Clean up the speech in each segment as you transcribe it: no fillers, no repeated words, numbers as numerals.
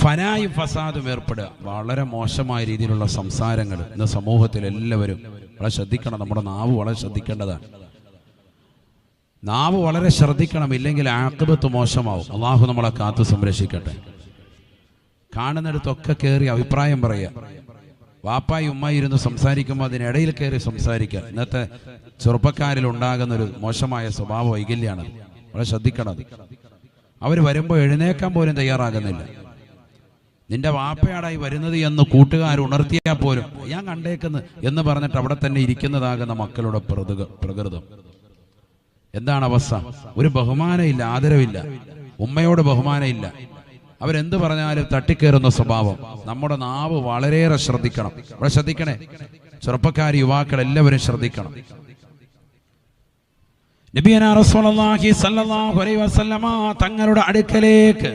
ഫനായും ഫസാദും ഏർപ്പെടുക. വളരെ മോശമായ രീതിയിലുള്ള സംസാരങ്ങൾ ഇന്ന് സമൂഹത്തിൽ എല്ലാവരും വളരെ ശ്രദ്ധിക്കണം. നമ്മുടെ നാവ് വളരെ ശ്രദ്ധിക്കേണ്ടതാണ്. നാവ് വളരെ ശ്രദ്ധിക്കണം, ഇല്ലെങ്കിൽ ആഖിബത്ത് മോശമാവും. അള്ളാഹു നമ്മളെ കാത്തു സംരക്ഷിക്കട്ടെ. കാണുന്നിടത്തൊക്കെ കയറി അഭിപ്രായം പറയുക. വാപ്പായി ഉമ്മായി ഇരുന്ന് സംസാരിക്കുമ്പോൾ അതിനിടയിൽ കയറി സംസാരിക്കുക. ഇന്നത്തെ ചെറുപ്പക്കാരിൽ ഉണ്ടാകുന്നൊരു മോശമായ സ്വഭാവ വൈകല്യമാണ്. വളരെ ശ്രദ്ധിക്കണം. അവർ വരുമ്പോൾ എഴുന്നേക്കാൻ പോലും തയ്യാറാകുന്നില്ല. നിന്റെ വാപ്പയാടായി വരുന്നത് എന്ന് കൂട്ടുകാർ ഉണർത്തിയാൽ പോലും ഞാൻ കണ്ടേക്കുന്നു എന്ന് പറഞ്ഞിട്ട് അവിടെ തന്നെ ഇരിക്കുന്നതാകുന്ന മക്കളുടെ പ്രകൃതം. എന്താണ് അവസ്ഥ? ഒരു ബഹുമാനമില്ല, ആദരവില്ല, ഉമ്മയോട് ബഹുമാനമില്ല. അവരെന്ത് പറഞ്ഞാലും തട്ടിക്കേറുന്ന സ്വഭാവം. നമ്മുടെ നാവ് വളരെയേറെ ശ്രദ്ധിക്കണം. അവിടെ ശ്രദ്ധിക്കണേ, ചെറുപ്പക്കാർ, യുവാക്കൾ എല്ലാവരും ശ്രദ്ധിക്കണം. നബിയനാ റസൂലുള്ളാഹി സ്വല്ലല്ലാഹു അലൈഹി വസല്ലമ തങ്ങളുടെ അടുക്കലേക്ക്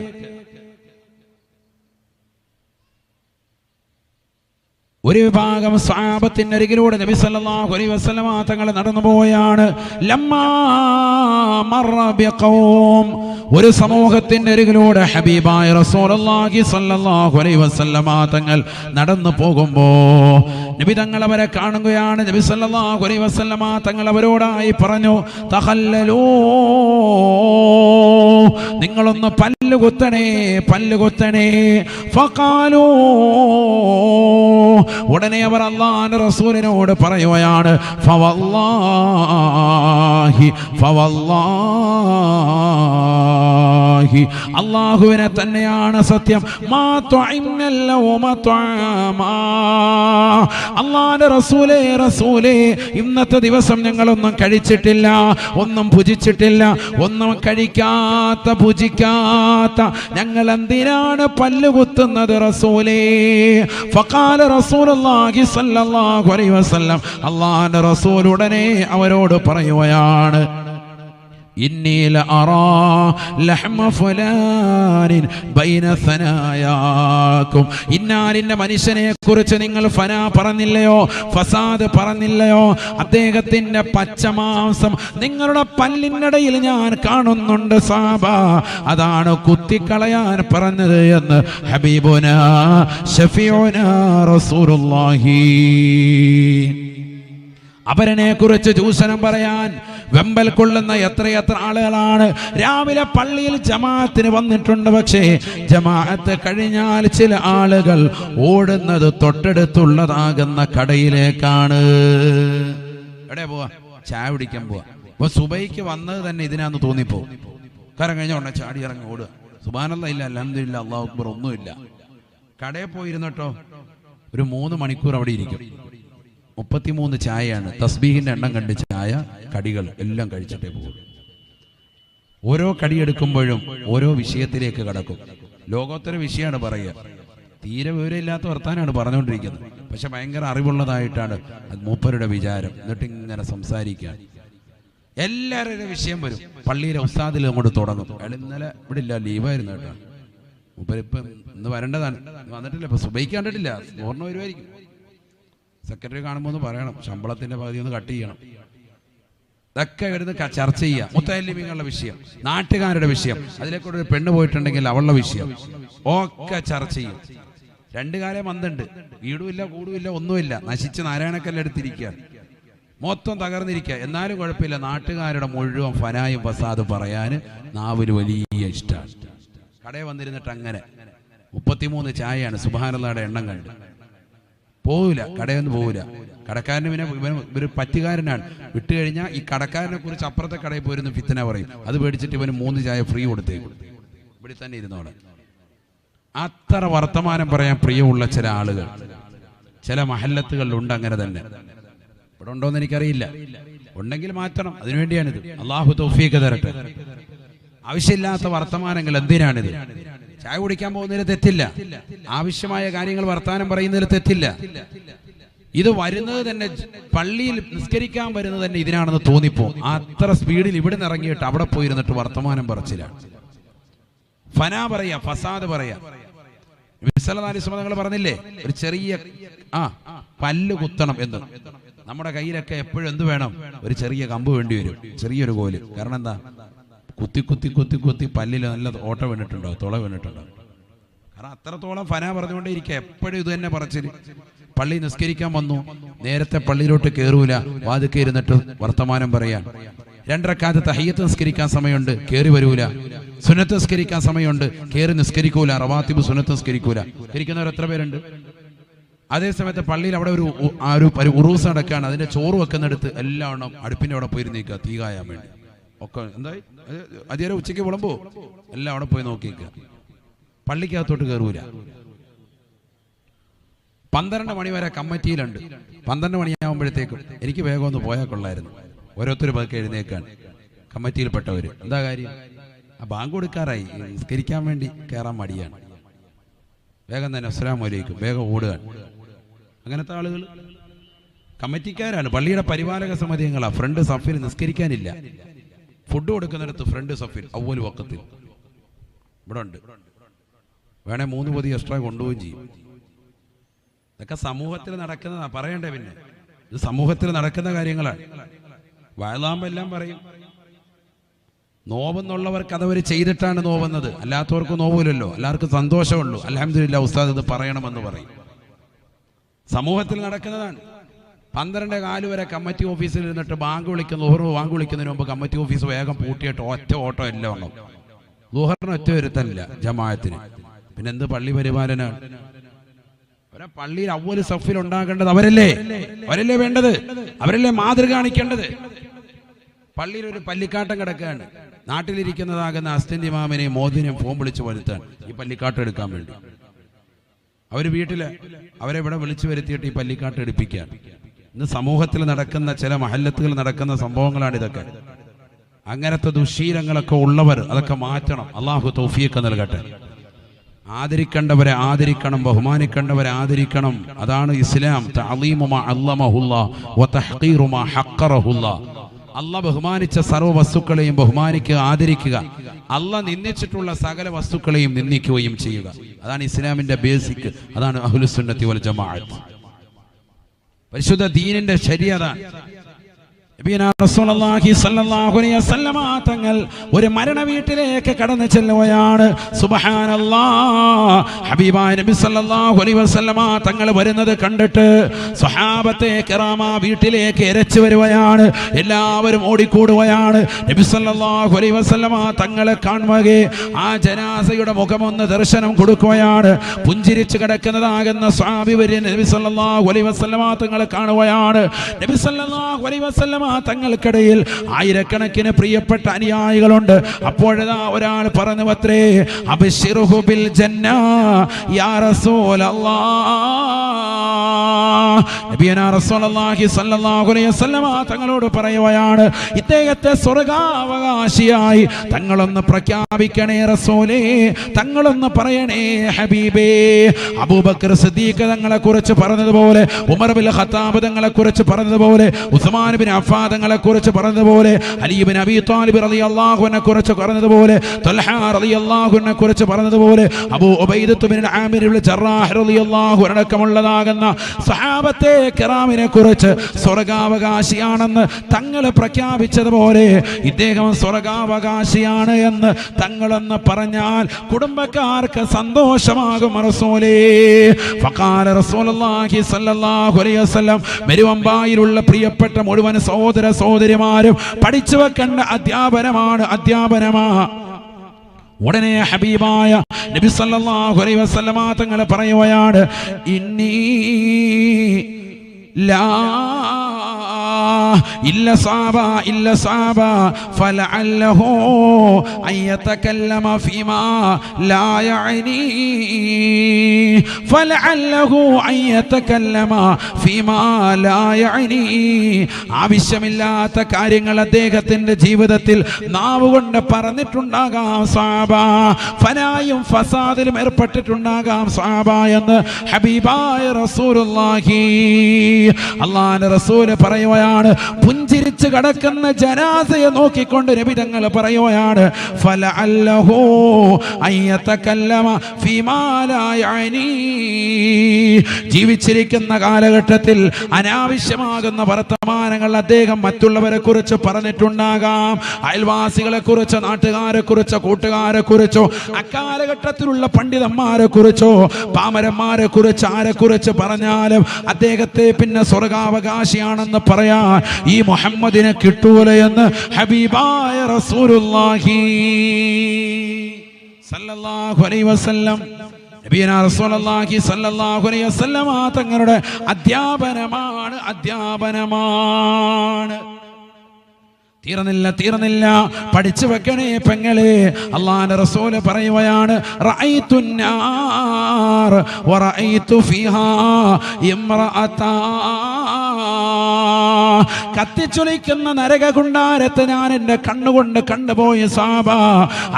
ഒരു വിഭാഗം സ്വഹാബത്തിന്റെ അരികിലൂടെ നബി സല്ലല്ലാഹു അലൈഹി വസല്ലമ തങ്ങൾ നടന്നു പോയാണ്. ലമ്മാ മർറ ബിഖൗം, ഒരു സമൂഹത്തിന്റെ അരികിലൂടെ ഹബീബായ റസൂലുള്ളാഹി സ്വല്ലല്ലാഹു അലൈഹി വസല്ലമ തങ്ങൾ നടന്നു പോകുമ്പോൾ നബി തങ്ങൾ അവരെ കാണുകയാണ്. നബി സല്ലല്ലാഹു അലൈഹി വസല്ലമ തങ്ങൾ അവരോടായി പറഞ്ഞു, തഖല്ലലൂ, നിങ്ങളൊന്ന് പല്ലുകുത്തണേ, പല്ലുകുത്തണേ. ഫഖാലൂ, ഉടനെ അവർ അല്ലാഹുവിന്റെ റസൂലിനോട് പറയുകയാണ്, ഫവല്ലാഹി ഫവല്ലാഹി, അല്ലാഹുവിനെ തന്നെയാണ് സത്യം, മാ തുഇന്നൽ ലൗമ തുആമാ, അല്ലാഹുവിന്റെ റസൂലേ, റസൂലേ, ഇന്നത്തെ ദിവസം ഞങ്ങളൊന്നും കഴിച്ചിട്ടില്ല, ഒന്നും ഭുജിച്ചിട്ടില്ല. ഒന്നും കഴിക്കാത്ത ഭുജിക്കാത്ത ഞങ്ങൾ എന്തിനാണ് പല്ലുകുത്തുന്നത് റസൂലേ? ഫഖാല റസൂലുള്ളാഹി സ്വല്ലല്ലാഹു അലൈഹി വസല്ലം, അല്ലാഹുവിന്റെ റസൂൽ ഉടനെ അവരോട് പറയുകയാണ്, ഇന്നി ലഅറാ ലഹ്മ ഫുലാനിൻ ബൈന സനായാകും, ഇന്നാലിന്റെ മനുഷ്യനെ കുറിച്ച് നിങ്ങൾ ഫനാ പറഞ്ഞില്ലയോ, ഫസാദ് പറഞ്ഞില്ലയോ, അദ്ദേഹത്തിന്റെ പച്ചമാംസം നിങ്ങളുടെ പല്ലിനിടയിൽ ഞാൻ കാണുന്നുണ്ട് സഹാബ, അതാണ് കുത്തിക്കളയാൻ പറഞ്ഞത് എന്ന് ഹബീബുനാ ശഫീഉനാ റസൂലുള്ളാഹി. അവരനെ കുറിച്ച് ചൂഷണം പറയാൻ വെമ്പൽ കൊള്ളുന്ന എത്രയെത്ര ആളുകളാണ് രാവിലെ പള്ളിയിൽ ജമാഅത്തിന് വന്നിട്ടുണ്ട്. പക്ഷേ ജമാഅത്ത് കഴിഞ്ഞാൽ ചില ആളുകൾ ഓടുന്നത് തൊട്ടടുത്തുള്ളതാകുന്ന കടയിലേക്കാണ്. എവിടെ പോവാ? ചായ കുടിക്കാൻ പോവാ. അപ്പൊ സുബൈക്ക് വന്നത് തന്നെ ഇതിനാന്ന് തോന്നിപ്പോ. കാരണം കഴിഞ്ഞ ഉടനെ ചാടി ഇറങ്ങി ഓടുക. സുബ്ഹാനല്ലാഹ് ഇല്ല, അൽഹംദുലില്ലാഹ്, അല്ലാഹു അക്ബർ ഒന്നുമില്ല. കടയിൽ പോയിരുന്നിട്ടോ ഒരു 3 മണിക്കൂർ അവിടെ ഇരിക്കും. 33 ചായയാണ്. തസ്ബീഹിന്റെ എണ്ണം കണ്ട് ചായ, കടികൾ എല്ലാം കഴിച്ചിട്ടേ പോകും. ഓരോ കടിയെടുക്കുമ്പോഴും ഓരോ വിഷയത്തിലേക്ക് കടക്കും. ലോകോത്തര വിഷയമാണ് പറയുക. തീരെ വിവരമില്ലാത്ത വർത്താനാണ് പറഞ്ഞുകൊണ്ടിരിക്കുന്നത്. പക്ഷെ ഭയങ്കര അറിവുള്ളതായിട്ടാണ് അത് മൂപ്പരുടെ വിചാരം. എന്നിട്ട് ഇങ്ങനെ സംസാരിക്കാൻ എല്ലാവരുടെ വിഷയം വരും. പള്ളിയിലെ ഉസ്താദിൽ അങ്ങോട്ട് തുടങ്ങും. അയാൾ ഇന്നലെ ഇവിടെ ഇല്ല, ലീവായിരുന്നു കേട്ടോ. മൂപ്പരിപ്പം ഇന്ന് വരേണ്ടതാണ്, വന്നിട്ടില്ല. ഇപ്പൊ സുബൈക്ക് കണ്ടിട്ടില്ല, ഓർമ്മ വരുമായിരിക്കും. സെക്രട്ടറി കാണുമ്പോൾ ഒന്ന് പറയണം, ശമ്പളത്തിന്റെ പകുതി ഒന്ന് കട്ട് ചെയ്യണം. ഇതൊക്കെ വരുന്ന ചർച്ച ചെയ്യുക. മുത്തഅല്ലിമീങ്ങളുടെ വിഷയം, നാട്ടുകാരുടെ വിഷയം, അതിലേക്കൂടെ ഒരു പെണ്ണ് പോയിട്ടുണ്ടെങ്കിൽ അവളുടെ വിഷയം ഒക്കെ ചർച്ച ചെയ്യും. 2 കാലം മന്തുണ്ട്, വീടുമില്ല, കൂടുമില്ല, ഒന്നുമില്ല, നശിച്ച് നാരായണക്കല്ലെടുത്തിരിക്കുക, മൊത്തം തകർന്നിരിക്കുക. എന്നാലും കുഴപ്പമില്ല, നാട്ടുകാരുടെ മുഴുവൻ ഫനായും ഫസാദും പറയാൻ നാവിന് വലിയ ഇഷ്ടമാണ്. കടയിൽ വന്നിരുന്നിട്ട് അങ്ങനെ 33 ചായയാണ്. സുബ്ഹാനല്ലാഹുടെ എണ്ണം കണ്ട് പോവില്ല, കടയൊന്നും പോവില്ല. കടക്കാരന് പിന്നെ ഒരു പറ്റുകാരനാണ്. വിട്ടു കഴിഞ്ഞാൽ ഈ കടക്കാരനെ കുറിച്ച് അപ്പുറത്തെ കടയിൽ പോയിരുന്നു ഫിത്തന പറയും. അത് പേടിച്ചിട്ട് ഇവന് 3 ചായ ഫ്രീ കൊടുത്തേക്കും. ഇവിടെ തന്നെ ഇരുന്നോടെ. അത്ര വർത്തമാനം പറയാൻ പ്രിയമുള്ള ചില ആളുകൾ ചില മഹല്ലത്തുകളിലുണ്ട്. അങ്ങനെ തന്നെ ഇവിടെ ഉണ്ടോന്ന് എനിക്കറിയില്ല. ഉണ്ടെങ്കിൽ മാറ്റണം, അതിനുവേണ്ടിയാണിത്. അള്ളാഹു തൗഫീഖ് തരട്ടെ. ആവശ്യമില്ലാത്ത വർത്തമാനങ്ങൾ എന്തിനാണിത്? ചായ കുടിക്കാൻ പോകുന്നതിൽ തെറ്റില്ല, ആവശ്യമായ കാര്യങ്ങൾ വർത്താനം പറയുന്നതിൽ തെറ്റില്ല. ഇത് വരുന്നത് തന്നെ പള്ളിയിൽ നിസ്കരിക്കാൻ വരുന്നത് തന്നെ ഇതിനാണെന്ന് തോന്നിപ്പോ. അത്ര സ്പീഡിൽ ഇവിടെ നിന്ന് ഇറങ്ങിയിട്ട് അവിടെ പോയിരുന്നിട്ട് വർത്തമാനം പറച്ചില്ല, ഫനാ പറയാ, ഫസാദ് പറയാ. നിങ്ങൾ പറഞ്ഞില്ലേ ഒരു ചെറിയ പല്ല് കുത്തണം എന്ന്. നമ്മുടെ കയ്യിലൊക്കെ എപ്പോഴും എന്ത് വേണം? ഒരു ചെറിയ കമ്പ് വേണ്ടി വരും, ചെറിയൊരു കോല്. കാരണം എന്താ? കുത്തി കുത്തി കുത്തി കുത്തി പല്ലിൽ നല്ല ഓട്ട വീണിട്ടുണ്ടോ, തുള വീണിട്ടുണ്ടോ? കാരണം അത്രത്തോളം ഫന പറഞ്ഞുകൊണ്ടേ ഇരിക്കുക, എപ്പോഴും ഇത് തന്നെ പറച്ചില്. പള്ളി നിസ്കരിക്കാൻ വന്നു, നേരത്തെ പള്ളിയിലോട്ട് കയറൂല, വാതിൽക്ക് ഇരുന്നിട്ട് വർത്തമാനം പറയാൻ. 2 റക്അത്ത് തഹിയ്യത്ത് നിസ്കരിക്കാൻ സമയമുണ്ട്, കയറി വരൂല. സുന്നത്ത് നിസ്കരിക്കാൻ സമയമുണ്ട്, കയറി നിസ്കരിക്കൂല. റവാത്തിബ് സുന്നത്ത് നിസ്കരിക്കൂല. ഇരിക്കുന്നവർ എത്ര പേരുണ്ട്? അതേസമയത്ത് പള്ളിയിൽ അവിടെ ഒരു ഉറൂസ് നടക്കുകയാണ്, അതിന്റെ ചോറ് വെക്കുന്നിടത്ത് എല്ലാം അടുപ്പിന്റെ അവിടെ പോയി നിൽക്കുക, തീ കായാൻ വേണ്ടി ഒക്കെ. എന്തായി അതേരെ ഉച്ചയ്ക്ക് വിളമ്പോ എല്ലാം അവിടെ പോയി നോക്കിക്കുക, പള്ളിക്കകത്തോട്ട് കയറൂല. 12 മണി വരെ കമ്മിറ്റിയിലുണ്ട്. 12 മണിയാകുമ്പോഴത്തേക്കും എനിക്ക് വേഗം ഒന്ന് പോയാൽ കൊള്ളായിരുന്നു. ഓരോരുത്തർ പതുക്കെ എഴുന്നേക്കാണ് കമ്മിറ്റിയിൽപ്പെട്ടവർ. എന്താ കാര്യം? ആ ബാങ്ക് കൊടുക്കാറായി, നിസ്കരിക്കാൻ വേണ്ടി കയറാൻ മടിയാണ്. വേഗം തന്നെ അസ്സലാമു അലൈക്കും, വേഗം ഓടുകയാണ്. അങ്ങനത്തെ ആളുകൾ കമ്മിറ്റിക്കാരാണ്, പള്ളിയുടെ പരിപാലക സമിതി അംഗങ്ങളാണ്. ഫ്രണ്ട് സഫിൽ നിസ്കരിക്കാനില്ല, ഫുഡ് കൊടുക്കുന്നിടത്ത് ഫ്രണ്ട് സഫിൽ അവ്വൽ വക്കത്തിൽ ഇവിടെ ഉണ്ട്. വേണേ 3 പൊതി എക്സ്ട്രാ കൊണ്ടുപോവുകയും ചെയ്യും. ഇതൊക്കെ സമൂഹത്തിൽ നടക്കുന്നതാ, പറയണ്ടേ? പിന്നെ ഇത് സമൂഹത്തിൽ നടക്കുന്ന കാര്യങ്ങളാണ്. വയലാകുമ്പോൾ എല്ലാം പറയും. നോവെന്നുള്ളവർക്ക് അതവർ ചെയ്തിട്ടാണ് നോവുന്നത്, അല്ലാത്തവർക്ക് നോവില്ലല്ലോ. എല്ലാവർക്കും സന്തോഷമുള്ളൂ, അൽഹംദുലില്ലാ ഉസ്താദ് ഇത് പറയണമെന്ന് പറയും. സമൂഹത്തിൽ നടക്കുന്നതാണ്. 12:15 വരെ കമ്മിറ്റി ഓഫീസിൽ ഇരുന്നിട്ട് ബാങ്ക് വിളിക്കുന്നതിന് മുമ്പ് കമ്മിറ്റി ഓഫീസ് വേഗം പൂട്ടിയിട്ട് ഒറ്റ ഓട്ടം എല്ലാം ഉണ്ടാവും. ളുഹറിന് ഒറ്റ വരുത്തല്ല ജമാഅത്തിന്. പിന്നെന്ത് പള്ളി പരിപാലനാണ്? പള്ളിയിൽ അവ്വൽ സഫിൽ ഉണ്ടാകേണ്ടത് അവരല്ലേ വേണ്ടത്, അവരല്ലേ മാതൃക കാണിക്കേണ്ടത്. പള്ളിയിൽ ഒരു പള്ളിക്കാട്ടം കിടക്കുകയാണ്, നാട്ടിലിരിക്കുന്നതാകുന്ന അസ്തന്റ് ഇമാമിനെയും മോദിനെയും ഫോൺ വിളിച്ച് വരുത്താൻ ഈ പള്ളിക്കാട്ടം എടുക്കാൻ വേണ്ടി. അവർ വീട്ടില് അവരെ ഇവിടെ വിളിച്ചു വരുത്തിയിട്ട് ഈ പള്ളിക്കാട്ടം എടുപ്പിക്കാൻ. ഇന്ന് സമൂഹത്തിൽ നടക്കുന്ന ചില മഹല്ലത്തുകൾ നടക്കുന്ന സംഭവങ്ങളാണ് ഇതൊക്കെ. അങ്ങനത്തെ ദുശീലങ്ങളൊക്കെ ഉള്ളവർ അതൊക്കെ മാറ്റണം. അള്ളാഹു തൗഫീഖ് നൽകട്ടെ. ആദരിക്കേണ്ടവരെ ആദരിക്കണം, ബഹുമാനിക്കേണ്ടവരെ ആദരിക്കണം. അതാണ് ഇസ്ലാം. തഅളീമു മാ അല്ലമഹുല്ലാഹ് വ തഹ്ഖീറു മാ ഹഖറഹുല്ലാഹ്. അല്ലാഹ് ബഹുമാനിച്ച സർവ്വ വസ്തുക്കളെയും ബഹുമാനിക്കുക, ആദരിക്കുക. അല്ലാഹ് നിന്ദിച്ചിട്ടുള്ള സകല വസ്തുക്കളെയും നിന്ദിക്കുകയും ചെയ്യുക. അതാണ് ഇസ്ലാമിന്റെ ബേസിക്. അതാണ് അഹ്ലുസുന്നത്തി വൽ ജമാഅത്ത്. പരിശുദ്ധ ദീനിന്റെ ശരീഅത. റസൂലുള്ളാഹി സ്വല്ലല്ലാഹു അലൈഹി വസല്ലമ തങ്ങൾ ഒരു മരണ വീട്ടിലേക്ക് കടന്നു ചെല്ലുകയാണ്. സുബ്ഹാനല്ലാഹ്, ഹബീബായ നബി സ്വല്ലല്ലാഹു അലൈഹി വസല്ലമ തങ്ങൾ വരുന്നത് കണ്ടിട്ട് സ്വഹാബത്തെ കിറാമ വീട്ടിലേക്ക് ഇരച്ചു വരുകയാണ്. എല്ലാവരും ഓടിക്കൂടുകയാണ്. നബി സ്വല്ലല്ലാഹു അലൈഹി വസല്ലമ തങ്ങളെ കാണുകയെ ആ ജനാസയുടെ മുഖമൊന്ന് ദർശനം കൊടുക്കുകയാണ്. പുഞ്ചിരിച്ചു കിടക്കുന്നതാകുന്ന സ്വഹാബി വര്യൻ നബി സ്വല്ലല്ലാഹു അലൈഹി വസല്ലമ തങ്ങളെ കാണുകയാണ്. നബി സ്വല്ലല്ലാഹു അലൈഹി വസല്ലമ തങ്ങൾക്കിടയിൽ ആയിരക്കണക്കിന് പ്രിയപ്പെട്ട അനുയായികളുണ്ട്. അപ്പോഴതാ ഒരാൾ പറഞ്ഞു അത്രേ, അബ്ശിറുഹു ബിൽ ജന്ന യാ റസൂലല്ലാഹ്. നബിയനാ റസൂലുള്ളാഹി സ്വല്ലല്ലാഹു അലൈഹി വസല്ലമ തങ്ങളോട് പറയുകയാണ്, ഇദ്ദേഹത്തെ സ്വർഗ്ഗാവകാശിയായി തങ്ങളൊന്ന് പ്രഖ്യാപിക്കണേ റസൂലേ, തങ്ങളൊന്ന് പറയണേ ഹബീബേ. അബൂബക്കർ സിദ്ദീഖ് തങ്ങളെ കുറിച്ച് പറഞ്ഞതുപോലെ, ഉമർ ബിൻ ഖത്താബ് തങ്ങളെ കുറിച്ച് പറഞ്ഞതുപോലെ, ഉസ്മാൻ ബിൻ അഫ്ഫാൻ തങ്ങളെ കുറിച്ച് പറഞ്ഞതുപോലെ, അലി ബിൻ അബീ ത്വാലിബ് റളിയല്ലാഹു അൻഹു കുറിച്ച് പറഞ്ഞതുപോലെ, തൽഹ റളിയല്ലാഹു അൻഹു കുറിച്ച് പറഞ്ഞതുപോലെ, Abu Ubaidah bin Amir bin Jarrah റളിയല്ലാഹു അൻഹു അടക്കമുള്ളതാകുന്ന സഹാബത്തെ കിറാമിനെ കുറിച്ച് സ്വർഗ്ഗാവകാശിയാണെന്ന് തങ്ങൾ പ്രഖ്യാപിച്ചതുപോലെ ഇദ്ദേഹം സ്വർഗ്ഗാവകാശിയാണ് എന്ന് തങ്ങളെന്ന് പറഞ്ഞാൽ കുടുംബക്കാർക്ക് സന്തോഷമാകും. റസൂലേ ഫഖാല റസൂലുള്ളാഹി സ്വല്ലല്ലാഹു അലൈഹി വസല്ലം, മെരുവമ്പായിലുള്ള പ്രിയപ്പെട്ട മുഴുവൻ സഹോദര സഹോദരിമാരും പഠിച്ചു വെക്കേണ്ട അധ്യാപനമാ. ഉടനെ ഹബീബായ നബി സല്ലല്ലാഹു അലൈഹി വസല്ലമ തങ്ങൾ പറയുകയാണ്, ഇന്നി ലാ إلا صعبا فلعله أن يتكلم فيما لا يعني ആവശ്യമില്ലാത്ത കാര്യങ്ങൾ അദ്ദേഹത്തിന്റെ ജീവിതത്തിൽ നാവുകൊണ്ട് പറഞ്ഞിട്ടുണ്ടാകാം സ്വഹാബ. ഫനായും ഫസാദിലും ഏർപ്പെട്ടിട്ടുണ്ടാകാം സ്വഹാബ എന്ന് ഹബീബായ റസൂലുള്ളാഹി. അല്ലാഹുവിന്റെ റസൂൽ പറയുകയാണ്, പുഞ്ചിരിച്ച് കിടക്കുന്ന ജനാസയെ നോക്കിക്കൊണ്ട് നബി തങ്ങൾ പറയുകയാണ് ഫലഅല്ലഹു അയ്യതകല്ലമ ഫീമാ ലാ യഅനി. ജീവിച്ചിരിക്കുന്ന കാലഘട്ടത്തിൽ അനാവശ്യമാകുന്ന വർത്തമാനങ്ങൾ അദ്ദേഹം മറ്റുള്ളവരെ കുറിച്ച് പറഞ്ഞിട്ടുണ്ടാകാം. അയൽവാസികളെ കുറിച്ച്, നാട്ടുകാരെ കുറിച്ചോ, കൂട്ടുകാരെ കുറിച്ചോ, അക്കാലഘട്ടത്തിലുള്ള പണ്ഡിതന്മാരെ കുറിച്ചോ, പാമരന്മാരെ കുറിച്ച്, ആരെ കുറിച്ച് പറഞ്ഞാലും അദ്ദേഹത്തെ പിന്നെ സ്വർഗാവകാശിയാണെന്ന് പറയാൻ ഈ മുഹമ്മദിനെ കിട്ടൂല എന്ന് ഹബീബായ റസൂലുള്ളാഹി സല്ലല്ലാഹു അലൈഹി വസല്ലം നബിയനാ റസൂലുള്ളാഹി സല്ലല്ലാഹു അലൈഹി വസല്ലം തങ്ങളുടെ അധ്യാപനമാണ്. തീർന്നില്ല, പഠിച്ചു വെക്കണേ പെങ്ങളെ. അല്ലാഹുവിന്റെ റസൂൽ പറയുകയാണ് റഅയ്തുന്നാർ വറഅയ്തു ഫീഹാ ഇംറഅതാ. കത്തിച്ചൊലിക്കുന്ന നരകകുണ്ടാരത്തെ ഞാൻ എൻ്റെ കണ്ണുകൊണ്ട് കണ്ടുപോയി സാബ.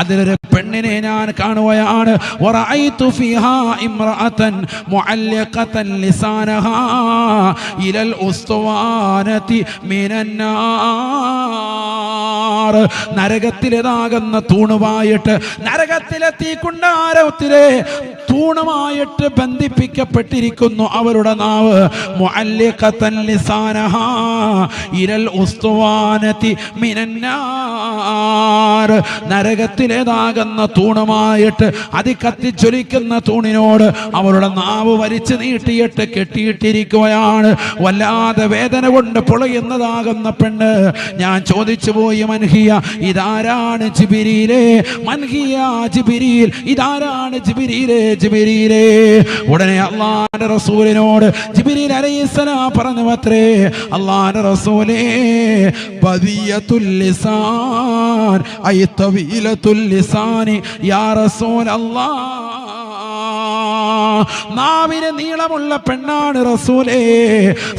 അതിലൊരു പെണ്ണിനെ ഞാൻ കാണുകയാണ്. വറഅയ്തു ഫീഹാ ഇംറഅതൻ മുഅല്ലഖതൻ ലിസാനഹാ ഇലൽ ഉസ്തുവാനതി മിനന്നാർ. നരകത്തിലേതാകുന്ന തൂണുമായിട്ട്, നരകത്തിലെ തീക്കുണ്ടാരത്തിലെ തൂണുമായിട്ട് ബന്ധിപ്പിക്കപ്പെട്ടിരിക്കുന്നു അവരുടെ നാവ്. മുഅല്ലിഖതൻ ലിസാനഹാ ഇലൽ ഉസ്തുവാനതി മിനന്നാർ. നരകത്തിലേതാകുന്ന തൂണുമായിട്ട്, അതികത്തിജ്വലിക്കുന്ന തൂണിനോട് അവരുടെ നാവ് വലിച്ചു നീട്ടിയിട്ട് കെട്ടിയിട്ടിരിക്കുകയാണ്. വല്ലാതെ വേദന കൊണ്ട് പൊളയുന്നതാകുന്ന പെണ്ണ്. ഞാൻ ചോദിച്ചു പോയി, മൻഹിയ, ഇതാരാണ് ജിബ്രീലേ? മൻഹിയ ജിബ്രീൽ, ഇതാരാണ് ജിബ്രീലേ? ജിബ്രീലേ. ഉടനെ അല്ലാഹുവിന്റെ റസൂലിനോട് ജിബ്രീൽ അലൈഹിസ്സലാം പറഞ്ഞു അത്രേ, അല്ലാഹുവിന്റെ റസൂലേ, ബദിയത്തുൽ ലിസാൻ ഐ തവീലത്തുൽ ലിസാനി യാ റസൂലല്ലാഹ്. നാവിന് നീളമുള്ള പെണ്ണാണ് റസൂലേ.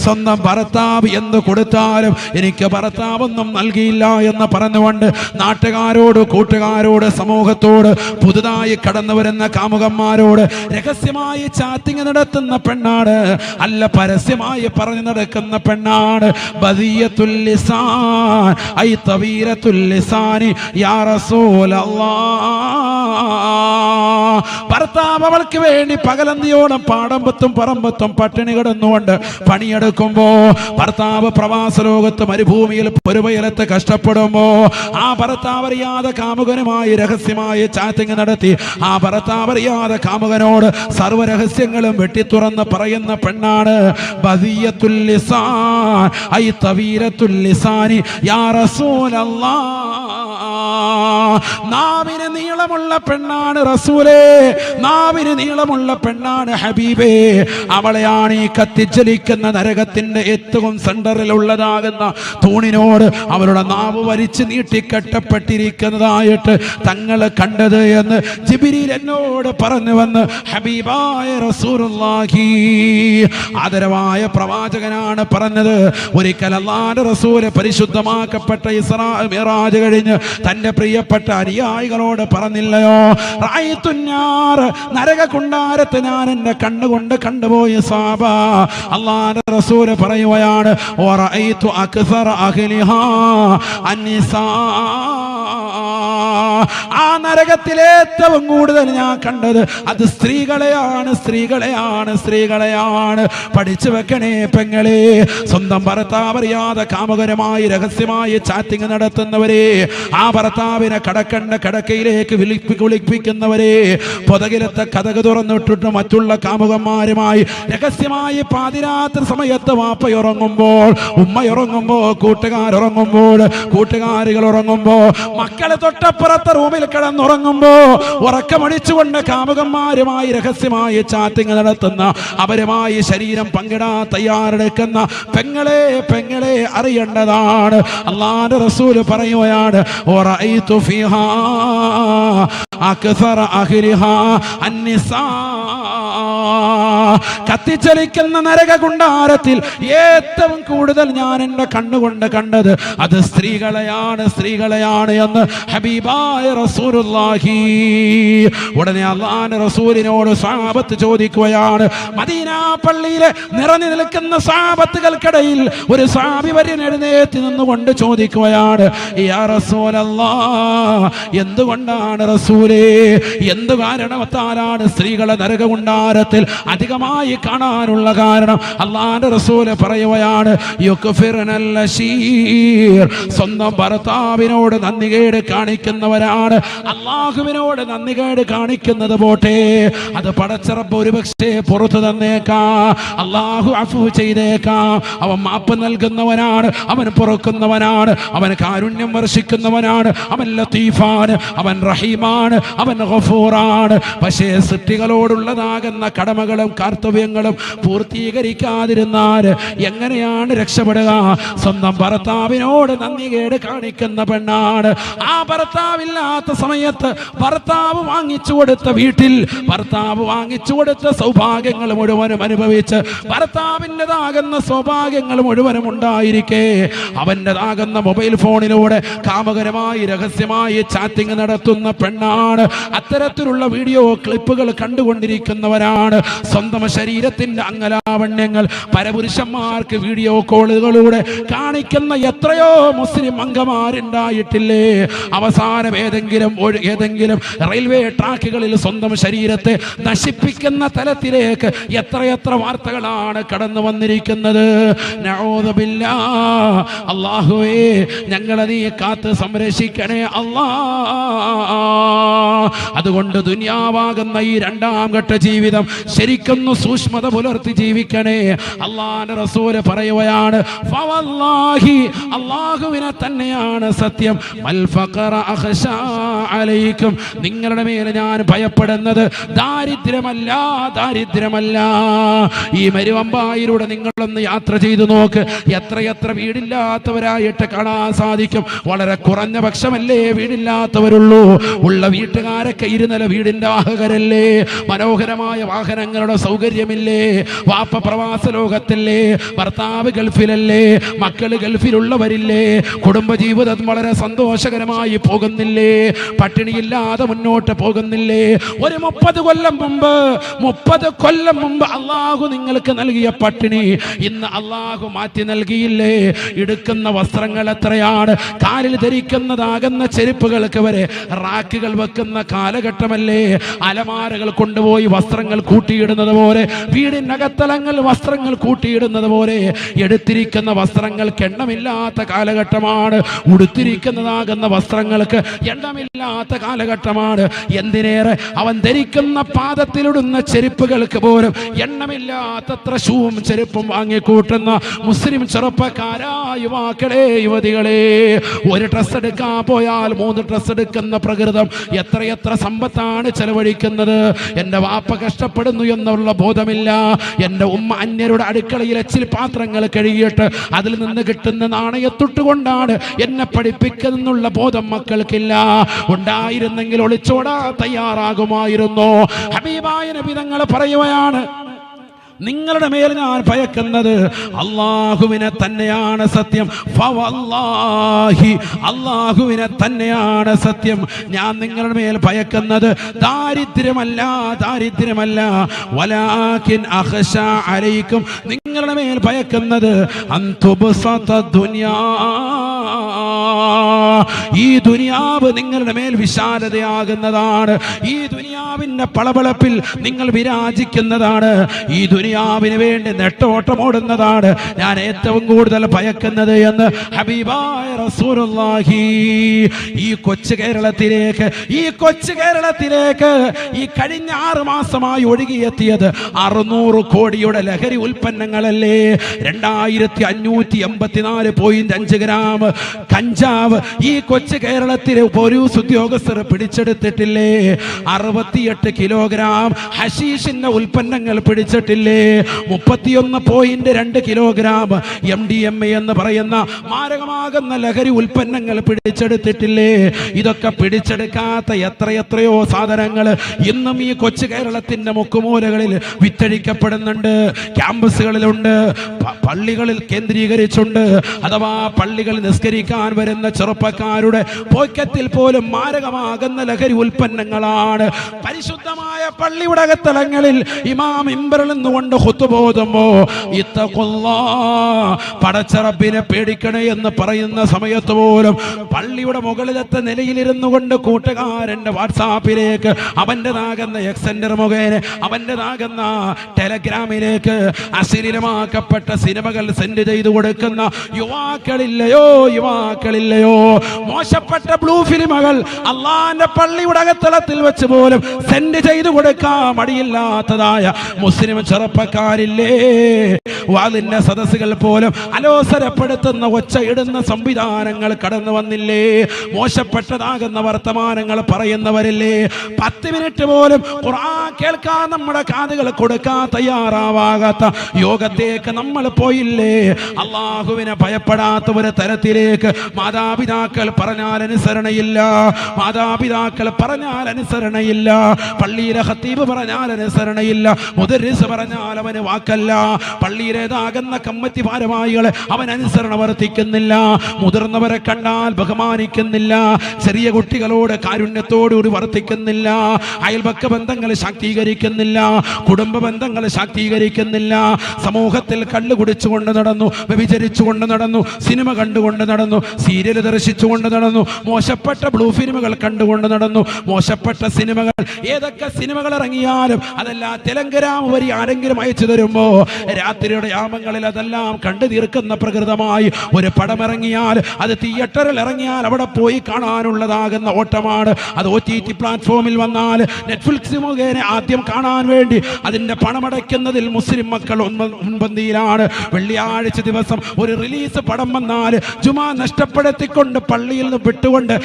സ്വന്തം ഭർത്താവ് എന്ത് കൊടുത്താലും എനിക്ക് ഭർത്താവൊന്നും നൽകിയില്ല എന്ന് പറഞ്ഞുകൊണ്ട് നാട്ടുകാരോട്, കൂട്ടുകാരോട്, സമൂഹത്തോട്, പുതുതായി കടന്നു വരുന്ന കാമുകന്മാരോട് രഹസ്യമായി ചാറ്റിംഗ് നടത്തുന്ന പെണ്ണാണ്. അല്ല, പരസ്യമായി പറഞ്ഞു നടക്കുന്ന പെണ്ണാണ്. ബദിയത്തുൽ ലിസാൻ ഐ തവീലത്തുൽ ലിസാനി യാ റസൂലല്ലാഹ്. ഭർത്താവ് അവൾക്ക് വേണ്ടി പകലന്തിയോളം പാടമ്പത്തും പറമ്പത്തും പട്ടിണി കിടന്നുകൊണ്ട് പണിയെടുക്കുമ്പോ, ഭർത്താവ് പ്രവാസ ലോകത്ത് മരുഭൂമിയിൽ പൊരുവയലത്ത് കഷ്ടപ്പെടുമ്പോ, ആ ഭർത്താവ് അറിയാതെ കാമുകനുമായി രഹസ്യമായി ചാറ്റിംഗ് നടത്തി ആ ഭർത്താവ് അറിയാതെ കാമുകനോട് സർവ്വരഹസ്യങ്ങളും വെട്ടിത്തുറന്ന് പറയുന്ന പെണ്ണാണ് ബദിയത്തുൽ ലിസാൻ ഐ തവീലത്തുൽ ലിസാനി യാ റസൂലല്ലാഹ്. നാവിന് നീളമുള്ള പെണ്ണാണ് റസൂലേ, നാവിന് നീളമുള്ള പെണ്ണാണ് ഹബീബേ. അവളെയാണ് ഈ കത്തിജ്വലിക്കുന്ന നരകത്തിന്റെ ഏറ്റവും സെന്ററിലുള്ളതാകുന്ന തൂണിനോട് അവരുടെ നാവ് വലിച്ചു നീട്ടിക്കെട്ടപ്പെട്ടിരിക്കുന്നതായിട്ട് തങ്ങൾ കണ്ടത് എന്ന് ജിബ്രീൽ എന്നോട് പറഞ്ഞുവെന്ന് ഹബീബായ റസൂലുള്ളാഹി, ആദരവായ പ്രവാചകനാണ് പറഞ്ഞത്. ഒരിക്കൽ അല്ലാഹുവിന്റെ റസൂൽ പരിശുദ്ധമാക്കപ്പെട്ട ഇസ്രാ മിഅ്റാജ് കഴിഞ്ഞ് തന്റെ പ്രിയപ്പെട്ട അനുയായികളോട് പറഞ്ഞില്ലയോ, റഅയ്തുന്നാർ, നരകകുണ്ടാരത്തെ ഞാൻ എന്റെ കണ്ണുകൊണ്ട് കണ്ടുപോയി സാബ. അല്ലാഹുവിന്റെ റസൂൽ പറയുകയാണ് വറഅയ്തു അക്സറ അഹ്ലിഹാ അന്നിസാ. ആ നരകത്തിലെ ഏറ്റവും കൂടുതൽ ഞാൻ കണ്ടത് അത് സ്ത്രീകളെയാണ്. പഠിച്ചു വെക്കണേ പെങ്ങളെ. സ്വന്തം ഭർത്താവ് അറിയാതെ കാമുകനുമായി രഹസ്യമായി ചാറ്റിംഗ് നടത്തുന്നവരെ, ആ ഭർത്താവിനെ കടക്കണ്ട കടക്കയിലേക്ക് വിളിപ്പിക്കുന്നവരെ, പൊതകിലത്തെ കഥക് തുറന്നിട്ടിട്ട് മറ്റുള്ള കാമുകന്മാരുമായി രഹസ്യമായി പാതിരാത്രി സമയത്ത് വാപ്പയുറങ്ങുമ്പോൾ, ഉമ്മയുറങ്ങുമ്പോൾ, കൂട്ടുകാരികൾ ഉറങ്ങുമ്പോൾ, മക്കളെ തൊട്ടപ്പുറത്തെ റൂമിൽ കിടന്നുറങ്ങുമ്പോ ഉറക്കമടിച്ചുകൊണ്ട് കാമുകന്മാരുമായി രഹസ്യമായി ചാറ്റിംഗ് നടത്തുന്ന, അവരുമായി ശരീരം പങ്കിടാൻ തയ്യാറെടുക്കുന്ന പെങ്ങളെ അറിയേണ്ടതാണ്. അല്ലാഹുവിന്റെ റസൂൽ പറയുകയാണ് വറഅയ്തു ഫീഹാ അക്സറ അഹ്ലിഹാ അന്നിസാ. കത്തിച്ചലിക്കുന്ന നരകകുണ്ടാരത്തിൽ ഏറ്റവും കൂടുതൽ ഞാൻ എന്റെ കണ്ണുകൊണ്ട് കണ്ടത് അത് സ്ത്രീകളെയാണ് എന്ന് ഹബീബായ റസൂലുള്ളാഹി. ഉടനെ അല്ലാഹുവിന്റെ റസൂലിനോട് സ്വഹാബത്ത് ചോദിക്കുകയാണ്, മദീന പള്ളിയിലെ നിറഞ്ഞു നിൽക്കുന്ന സ്വഹാബത്തുകൾക്കിടയിൽ ഒരു സ്വഹാബി വര്യൻ എഴുന്നേറ്റ് നിന്നുകൊണ്ട് ചോദിക്കുകയാണ്, യാ റസൂലല്ലാഹ്, എന്തുകൊണ്ടാണ് റസൂലേ, എന്ത് കാരണത്താലാണ് സ്ത്രീകളെ നരകകുണ്ടാരത്തിൽ അധികമായി കാണാനുള്ള കാരണം? അല്ലാഹുവിന്റെ റസൂല് പറയുകയാണ്, യുക്ഫിർനൽ അശീർ, സ്വന്തം ഭർത്താവിനോട് നന്ദികേട് കാണിക്കുന്നവരാണ് അല്ലാഹുവിനോട് നന്ദികേട് കാണിക്കുന്നത് പോട്ടെ, അത് പടച്ച റബ്ബ് ഒരുപക്ഷേ പുറത്തു തന്നേക്കാം, അല്ലാഹു അഫു ചെയ്തേക്കാം. അവൻ മാപ്പ് നൽകുന്നവനാണ്, അവൻ പൊറുക്കുന്നവനാണ്, അവൻ കാരുണ്യം വർഷിക്കുന്നവനാണ്, അവൻ ലത്തീഫാണ്, അവൻ റഹീമാണ്, അവൻ ഗഫൂറാണ്. പക്ഷേ സൃഷ്ടികളോടുള്ളതാകുന്ന കടമകളും കർത്തവ്യങ്ങളും പൂർത്തീകരിക്കാതിരുന്നാൽ എങ്ങനെയാണ് രക്ഷപ്പെടുക? സ്വന്തം ഭർത്താവിനോട് നന്ദികേട് കാണിക്കുന്ന പെണ്ണാണ്. ആ ഭർത്താവില്ലാത്ത സമയത്ത് ഭർത്താവ് വാങ്ങിച്ചു കൊടുത്ത വീട്ടിൽ ഭർത്താവ് വാങ്ങിച്ചു കൊടുത്ത സൗഭാഗ്യങ്ങൾ മുഴുവനും അനുഭവിച്ച് ഭർത്താവിൻ്റെതാകുന്ന സൗഭാഗ്യങ്ങൾ മുഴുവനും ഉണ്ടായിരിക്കെ അവൻ്റെതാകുന്ന മൊബൈൽ ഫോണിലൂടെ കാമകരമായി രഹസ്യമായി ചാറ്റിംഗ് നടത്തുന്ന പെണ്ണാണ്. അത്തരത്തിലുള്ള വീഡിയോ ക്ലിപ്പുകൾ കണ്ടുകൊണ്ടിരിക്കുന്നവരാണ്. സ്വന്തം ശരീരത്തിന്റെ അംഗലാവണ്യങ്ങൾ പരപുരുഷന്മാർക്ക് വീഡിയോ കോളുകളിലൂടെ കാണിക്കുന്ന എത്രയോ മുസ്ലിം അംഗമാരുണ്ടായിട്ടില്ലേ? അവസാനം ഏതെങ്കിലും റെയിൽവേ ട്രാക്കുകളിൽ സ്വന്തം ശരീരത്തെ നശിപ്പിക്കുന്ന തലത്തിലേക്ക് എത്രയെത്ര വാർത്തകളാണ് കടന്നു വന്നിരിക്കുന്നത്. നഊദു ബില്ലാഹ്. അല്ലാഹുവേ, ഞങ്ങളെ നീ കാത്ത് സംരക്ഷിക്കണേ അല്ലാ. അതുകൊണ്ട് ദുനിയാവാകുന്ന ഈ രണ്ടാം ഘട്ട ജീവിതം ശരിക്കൊന്ന് സൂക്ഷ്മത പുലർത്തി ജീവിക്കണേ. അല്ലാഹുവിന്റെ റസൂല് പറയുകയാണ്, ഫവല്ലാഹി, അല്ലാഹുവിനെ തന്നെയാണ് സത്യം, മൽ ഫഖറ അഖ്ശാ അലൈക്കും, നിങ്ങളുടെ മേൽ ഞാൻ ഭയപ്പെടുന്നത് ദാരിദ്ര്യമല്ല, ദാരിദ്ര്യമല്ല. ഈ മരുവമ്പായിലൂടെ നിങ്ങളൊന്ന് യാത്ര ചെയ്തു നോക്ക്, എത്രയെത്ര വീടില്ലാത്തവരായിട്ട് കാണാൻ സാധിക്കും. വളരെ കുറഞ്ഞ പക്ഷമല്ലേ വീടില്ലാത്തവരുള്ളൂ. ഉള്ള വീട്ടുകാരൊക്കെ ഇരുനില വീടിന്റെ വാഹകരല്ലേ, മനോഹരമായ വാഹനങ്ങളുടെ സൗകര്യമില്ലേ, വാപ്പ പ്രവാസ ലോകത്തല്ലേ, ഭർത്താവ് ഗൾഫിലല്ലേ, മക്കള് ഗൾഫിലുള്ളവരില്ലേ, കുടുംബജീവിതം വളരെ സന്തോഷകരമായി പോകുന്നില്ലേ, പട്ടിണിയില്ലാതെ മുന്നോട്ട് പോകുന്നില്ലേ? ഒരു 30 കൊല്ലം മുമ്പ് അള്ളാഹു നിങ്ങൾക്ക് നൽകിയ പട്ടിണി ഇന്ന് അള്ളാഹു മാറ്റി നൽകിയില്ലേ? എടുക്കുന്ന വസ്ത്രങ്ങൾ എത്രയാണ്, കാലിൽ ധരിക്കുന്നതാകുന്ന ചെരുപ്പുകൾക്ക് വരെ റാക്കുകൾ വെക്കുന്ന കാലഘട്ടമല്ലേ? അലമാരകൾ കൊണ്ടുപോയി വസ്ത്രങ്ങൾ കൂട്ടിയിടുന്നത് പോലെ, വീടിനകത്തലങ്ങൾ വസ്ത്രങ്ങൾ കൂട്ടിയിടുന്നത് പോലെ എടുത്തിരിക്കുന്ന വസ്ത്രങ്ങൾക്ക് എണ്ണമില്ലാത്ത കാലഘട്ടമാണ്. ഉടുത്തിരിക്കുന്നതാകുന്ന വസ്ത്രങ്ങൾക്ക് എണ്ണമില്ലാത്ത കാലഘട്ടമാണ്. എന്തിനേറെ അവൻ ധരിക്കുന്ന പാദത്തിലിടുന്ന ചെരുപ്പുകൾക്ക് പോലും എണ്ണമില്ലാത്തത്ര ഷൂവും ചെരുപ്പും വാങ്ങിക്കൂട്ടുന്ന മുസ്ലിം ചെറുപ്പക്കാരായ യുവാക്കളെ, യുവതികളെ, ഒരു ഡ്രസ് എടുക്കാൻ പോയാൽ 3 ഡ്രസ് എടുക്കുന്ന പ്രകൃതം എത്രയെത്ര സമ്പത്താണ് ചെലവഴിക്കുന്നത്. എൻ്റെ വാപ്പ കഷ്ടപ്പെടുന്നു എന്നുള്ള ബോധമില്ല. എൻ്റെ ഉമ്മ അന്യരുടെ അടുക്കളയിൽ എച്ചിൽ പാത്രങ്ങൾ കഴുകിയിട്ട് അതിൽ നിന്ന് കിട്ടുന്ന നാണയത്തൊട്ടുകൊണ്ടാണ് എന്നെ പഠിപ്പിക്കുന്നുള്ള ബോധം മക്കൾക്കില്ല. ഉണ്ടായിരുന്നെങ്കിൽ ഒളിച്ചോടാ തയ്യാറാകുമായിരുന്നു. ഹബീബായ നബി തങ്ങൾ പറയുകയാണ്, നിങ്ങളുടെ മേൽ ഞാൻ ഭയക്കുന്നത് അല്ലാഹുവിനെ തന്നെയാണ് സത്യം. ഫവല്ലാഹി, അല്ലാഹുവിനെ തന്നെയാണ് സത്യം. ഞാൻ നിങ്ങളുടെ മേൽ ഭയക്കുന്നത് ദാരിദ്ര്യമല്ല, ദാരിദ്ര്യമല്ല. വലാകിൻ അഖ്ശാ അലൈക്കും, നിങ്ങളുടെ മേൽ ഭയക്കുന്നത് അൻതുബ്സത ദുനിയാ, ഈ ദുനിയാവ് നിങ്ങളുടെ മേൽ വിശാലതയാകുന്നതാണ്. ഈ ദുനിയാവിന്റെ പളപളപ്പിൽ നിങ്ങൾ വിരാജിക്കുന്നതാണ്. ഈ ദുനിയാവിന് വേണ്ടി നെട്ടോട്ടമോടുന്നതാണ് ഞാൻ ഏറ്റവും കൂടുതൽ ഭയക്കുന്നത് എന്ന് ഹബീബായ റസൂലുള്ളാഹി. ഈ കൊച്ചു കേരളത്തിലേക്ക് ഈ കഴിഞ്ഞ 6 മാസമായി ഒഴുകിയെത്തിയത് 600 കോടിയുടെ ലഹരി ഉൽപ്പന്നങ്ങളല്ലേ? 2584.5 ഗ്രാം കഞ്ചാവ് ഈ കൊച്ചു കേരളത്തിലെ പോലീസ് ഉദ്യോഗസ്ഥർ പിടിച്ചെടുത്തിട്ടില്ലേ? 68 കിലോഗ്രാം ഹഷീഷിന്റെ ഉൽപ്പന്നങ്ങൾ പിടിച്ചിട്ടില്ലേ? 31.2 കിലോഗ്രാം MDMA എന്ന് പറയുന്ന മാരകമാകുന്ന ലഹരി ഉൽപ്പന്നങ്ങൾ പിടിച്ചെടുത്തിട്ടില്ലേ? ഇതൊക്കെ പിടിച്ചെടുക്കാത്ത എത്രയോ സാധനങ്ങൾ ഇന്നും ഈ കൊച്ചു കേരളത്തിന്റെ മുക്കുമൂലകളിൽ വിറ്റഴിക്കപ്പെടുന്നുണ്ട്. ക്യാമ്പസുകളിലുണ്ട്, പള്ളികളിൽ കേന്ദ്രീകരിച്ചുണ്ട്. അഥവാ പള്ളികളിൽ നിസ്കരിക്കാൻ വരുന്ന ചെറുപ്പക്കാർ ചെറുപ്പക്കാരുടെ പോക്കറ്റിൽ പോലും മാരകമാകുന്ന ലഹരി ഉൽപ്പന്നങ്ങളാണ്. പരിശുദ്ധമായ പള്ളിയുടെ അകത്തളങ്ങളിൽ ഇമാം മിമ്പറിൽ നിന്നുകൊണ്ട് ഖുതുബ ഓതുമ്പോ ഇത്തഖുല്ലാഹ്, പടച്ച റബ്ബിനെ പേടിക്കണേ എന്ന് പറയുന്ന സമയത്ത് പോലും പള്ളിയുടെ മുകളിലത്തെ നിലയിലിരുന്നു കൊണ്ട് കൂട്ടുകാരന്റെ വാട്സാപ്പിലേക്ക്, അവൻ്റെതാകുന്ന എക്സെൻഡർ മുഖേന, അവൻ്റെതാകുന്ന ടെലഗ്രാമിലേക്ക് അശ്ലീലമാക്കപ്പെട്ട സിനിമകൾ സെൻഡ് ചെയ്തു കൊടുക്കുന്ന യുവാക്കളില്ലയോ? മോശപ്പെട്ട ബ്ലൂ ഫിലിമുകൾ അള്ളാന്റെ പള്ളിയുടെ അകത്തളത്തിൽ വെച്ച് പോലും സെൻഡ് ചെയ്തു കൊടുക്കാൻ മടിയില്ലാത്തതായ മുസ്ലിം ചെറുപ്പക്കാരില്ലേ? വാളിന്റെ സദസ്സുകൾ പോലും അലോസരപ്പെടുത്തുന്ന ഒച്ചയിടുന്ന സംവിധാനങ്ങൾ കടന്നു വന്നില്ലേ? മോശപ്പെട്ടതാകുന്ന വർത്തമാനങ്ങൾ പറയുന്നവരില്ലേ? 10 മിനിറ്റ് പോലും ഖുർആൻ കേൾക്കാൻ നമ്മുടെ കാതുകൾ കൊടുക്കാൻ തയ്യാറാവാകാത്ത യോഗത്തേക്ക് നമ്മൾ പോയില്ലേ? അള്ളാഹുവിനെ ഭയപ്പെടാത്ത ഒരു തരത്തിലേക്ക് മാതാപിതാക്കൾ പറഞ്ഞാൽ അനുസരണയില്ല, മാതാപിതാക്കൾ പറഞ്ഞാൽ അനുസരണയില്ല, പള്ളിയിലെ ഖത്തീബ് പറഞ്ഞാൽ അനുസരണയില്ല, മുദർരിസ് പറഞ്ഞാൽ അവന് വാക്കല്ല, പള്ളിയിലേതാകുന്ന കമ്മിറ്റി ഭാരവാഹികളെ അവൻ അനുസരണ വർത്തിക്കുന്നില്ല, മുതിർന്നവരെ കണ്ടാൽ ബഹുമാനിക്കുന്നില്ല, ചെറിയ കുട്ടികളോട് കാരുണ്യത്തോടുകൂടി വർത്തിക്കുന്നില്ല, അയൽപക്ക ബന്ധങ്ങൾ ശാക്തീകരിക്കുന്നില്ല, കുടുംബ ബന്ധങ്ങൾ ശാക്തീകരിക്കുന്നില്ല, സമൂഹത്തിൽ കള്ളു കുടിച്ചുകൊണ്ട് നടന്നു, വ്യഭിചരിച്ചുകൊണ്ട് നടന്നു, സിനിമ കണ്ടുകൊണ്ട് നടന്നു, സീരിയൽ ദർശിച്ചുകൊണ്ട് നടന്നു, മോശപ്പെട്ട ബ്ലൂ ഫിലിമുകൾ കണ്ടുകൊണ്ട് നടന്നു, മോശപ്പെട്ട സിനിമകൾ. ഏതൊക്കെ സിനിമകൾ ഇറങ്ങിയാലും അതെല്ലാം തെലുങ്കരാമ വരി ആരെങ്കിലും അയച്ചു തരുമ്പോ രാത്രിയുടെ യാമങ്ങളിൽ അതെല്ലാം കണ്ടു തീർക്കുന്ന പ്രകൃതമായി ഒരു പടം ഇറങ്ങിയാൽ, അത് തിയേറ്ററിൽ ഇറങ്ങിയാൽ അവിടെ പോയി കാണാനുള്ളതാകുന്ന ഓട്ടമാണ്. അത് OTT പ്ലാറ്റ്ഫോമിൽ വന്നാൽ നെറ്റ്ഫ്ലിക്സ് മുഖേന ആദ്യം കാണാൻ വേണ്ടി അതിന്റെ പണമടയ്ക്കുന്നതിൽ മുസ്ലിം മക്കൾ മുൻപന്തിയിലാണ്. വെള്ളിയാഴ്ച ദിവസം ഒരു റിലീസ് പടം വന്നാൽ ജുമാ നഷ്ടപ്പെടുത്തിക്കൊണ്ട് പള്ളിയിൽ നിന്ന് വിട്ടുകൊണ്ട്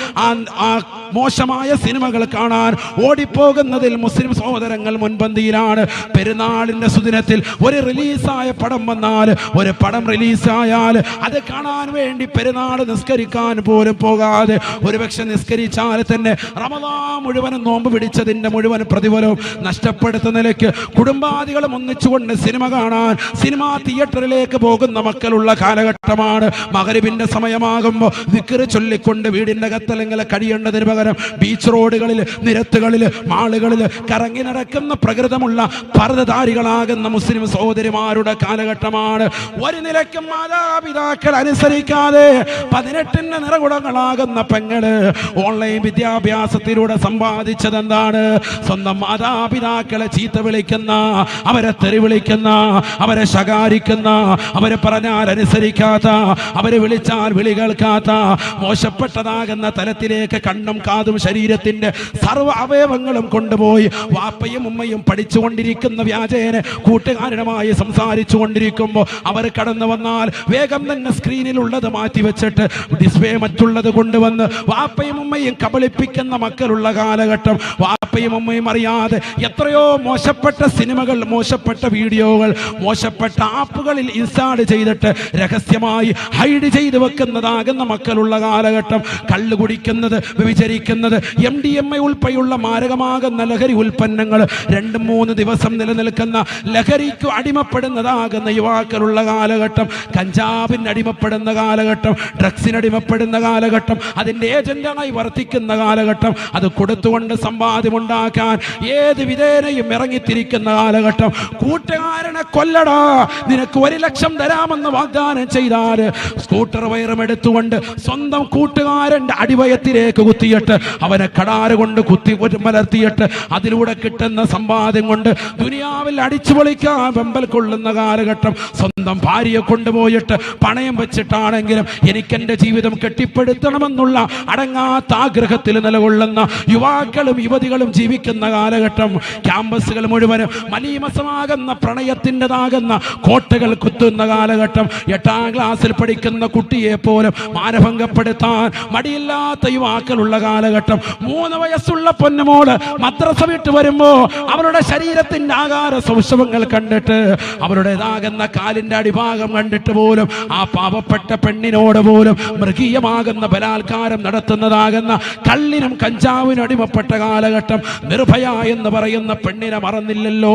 ആ മോശമായ സിനിമകൾ കാണാൻ ഓടിപ്പോകുന്നതിൽ മുസ്ലിം സഹോദരങ്ങൾ മുൻപന്തിയിലാണ്. പെരുന്നാളിന്റെ സുദിനത്തിൽ ഒരു റിലീസായ പടം വന്നാൽ, ഒരു പടം റിലീസായാൽ അത് കാണാൻ വേണ്ടി പെരുന്നാൾ നിസ്കരിക്കാൻ പോലും പോകാതെ, ഒരുപക്ഷെ നിസ്കരിച്ചാൽ തന്നെ റമദാൻ മുഴുവനും നോമ്പ് പിടിച്ചതിന്റെ മുഴുവൻ പ്രതിഫലവും നഷ്ടപ്പെടുത്തുന്ന നിലയ്ക്ക് കുടുംബാദികളും ഒന്നിച്ചുകൊണ്ട് സിനിമ കാണാൻ സിനിമാ തിയേറ്ററിലേക്ക് പോകുന്ന മക്കളുള്ള കാലഘട്ടമാണ്. മഗ്‌രിബിന്റെ സമയമാകുമ്പോൾ ദിക്ർ ചൊല്ലിക്കൊണ്ട് വീടിന്റെ അകത്തലങ്ങളെ കഴിയേണ്ടതിന് പകരം ബീച്ച് റോഡുകളിൽ, നിരത്തുകളിൽ, മാളുകളിൽ കറങ്ങി നടക്കുന്ന പ്രകൃതമുള്ള പർദ്ദധാരികളാകുന്ന മുസ്ലിം സഹോദരിമാരുടെ കാലഘട്ടമാണ്. ഒരു നിലയ്ക്കും മാതാപിതാക്കൾ അനുസരിക്കാതെ 18 നിറകുടങ്ങളാകുന്ന പെങ്ങള് ഓൺലൈൻ വിദ്യാഭ്യാസത്തിലൂടെ സമ്പാദിച്ചതെന്താണ്? സ്വന്തം മാതാപിതാക്കളെ ചീത്ത വിളിക്കുന്ന, അവരെ തെറി വിളിക്കുന്ന, അവരെ ശകാരിക്കുന്ന, അവരെ പറഞ്ഞാൽ അനുസരിക്കാത്ത, അവരെ വിളിച്ചാൽ വിളി കേൾക്കാത്ത, മോശപ്പെട്ടതാകുന്ന തലത്തിലേക്ക് കണ്ണും കാതും ശരീരത്തിന്റെ സർവ്വ അവയവങ്ങളും കൊണ്ടുപോയി വാപ്പയും ഉമ്മയും പഠിച്ചുകൊണ്ടിരിക്കുന്ന വ്യാജേന കൂട്ടുകാരനുമായി സംസാരിച്ചു കൊണ്ടിരിക്കുമ്പോൾ അവർ കടന്നു വന്നാൽ വേഗം തന്നെ സ്ക്രീനിലുള്ളത് മാറ്റി വെച്ചിട്ട് ഡിസ്പ്ലേ മറ്റുള്ളത് കൊണ്ടുവന്ന് വാപ്പയും ഉമ്മയും കബളിപ്പിക്കുന്ന മക്കളുള്ള കാലഘട്ടം. വാപ്പയും ഉമ്മയും അറിയാതെ എത്രയോ മോശപ്പെട്ട സിനിമകൾ, മോശപ്പെട്ട വീഡിയോകൾ, മോശപ്പെട്ട ആപ്പുകളിൽ ഇൻസ്റ്റാൾ ചെയ്തിട്ട് രഹസ്യമായി ഹൈഡ് ചെയ്ത് വെക്കുന്നതാകുന്ന മക്കളുള്ള കാലഘട്ടം. കള്ളു കുടിക്കുന്നത്, വ്യഭിചരിക്കുന്നത്, MDMA ഉൾപ്പെടെയുള്ള മാരകമാകുന്ന ലഹരി ഉൽപ്പന്നങ്ങൾ 2-3 ദിവസം നിലനിൽക്കുന്ന ലഹരിക്ക് അടിമപ്പെടുന്നതാകുന്ന യുവാക്കളുള്ള കാലഘട്ടം. കഞ്ചാവിന് അടിമപ്പെടുന്ന കാലഘട്ടം, ഡ്രഗ്സിന് അടിമപ്പെടുന്ന കാലഘട്ടം, അതിൻ്റെ ഏജന്റായി വർത്തിക്കുന്ന കാലഘട്ടം, അത് കൊടുത്തുകൊണ്ട് സമ്പാദ്യമുണ്ടാക്കാൻ ഏത് വിധേനയും ഇറങ്ങിത്തിരിക്കുന്ന കാലഘട്ടം. കൂട്ടുകാരനെ കൊല്ലടാ, നിനക്ക് 1 ലക്ഷം തരാമെന്ന് വാഗ്ദാനം ചെയ്താൽ സ്കൂട്ടർ വയറും എടുത്തുകൊണ്ട് സ്വന്തം കൂട്ടുകാരന്റെ അടിവയത്തിലേക്ക് കുത്തിയിട്ട് അവനെ കടാര കൊണ്ട് കുത്തി മലർത്തിയിട്ട് അതിലൂടെ കിട്ടുന്ന സമ്പാദ്യം കൊണ്ട് ദുനിയാവിൽ അടിച്ചു പൊളിക്കാൻ വെമ്പൽ കൊള്ളുന്ന കാലഘട്ടം. സ്വന്തം ഭാര്യയെ കൊണ്ടുപോയിട്ട് പണയം വെച്ചിട്ടാണെങ്കിലും എനിക്കെന്റെ ജീവിതം കെട്ടിപ്പടുത്തണമെന്നുള്ള അടങ്ങാത്ത ആഗ്രഹത്തിൽ നിലകൊള്ളുന്ന യുവാക്കളും യുവതികളും ജീവിക്കുന്ന കാലഘട്ടം. ക്യാമ്പസുകൾ മുഴുവനും മലീമസമാകുന്ന പ്രണയത്തിൻ്റെതാകുന്ന കോട്ടകൾ കുത്തുന്ന കാലഘട്ടം. 8ാം ക്ലാസ്സിൽ പഠിക്കുന്ന കുട്ടിയെ പോലും മാനഭംഗപ്പെടുത്താൻ മടിയില്ലാത്ത യുവാക്കളുള്ള കാലഘട്ടം. 3 വയസ്സുള്ള പൊന്നുമോള് മദ്രസ വിട്ട് വരുമ്പോ അവരുടെ ശരീരത്തിന്റെ ആകാര സൗഷ്ഠവങ്ങൾ കണ്ടിട്ട്, അവരുടേതാകുന്ന കാലിന്റെ അടിഭാഗം കണ്ടിട്ട് പോലും ആ പാവപ്പെട്ട പെണ്ണിനോട് പോലും മൃഗീയമാകുന്ന ബലാത്കാരം നടത്തുന്നതാകുന്ന കള്ളിനും കഞ്ചാവിനും അടിമപ്പെട്ട കാലഘട്ടം. നിർഭയ എന്ന് പറയുന്ന പെണ്ണിനെ മറന്നില്ലല്ലോ.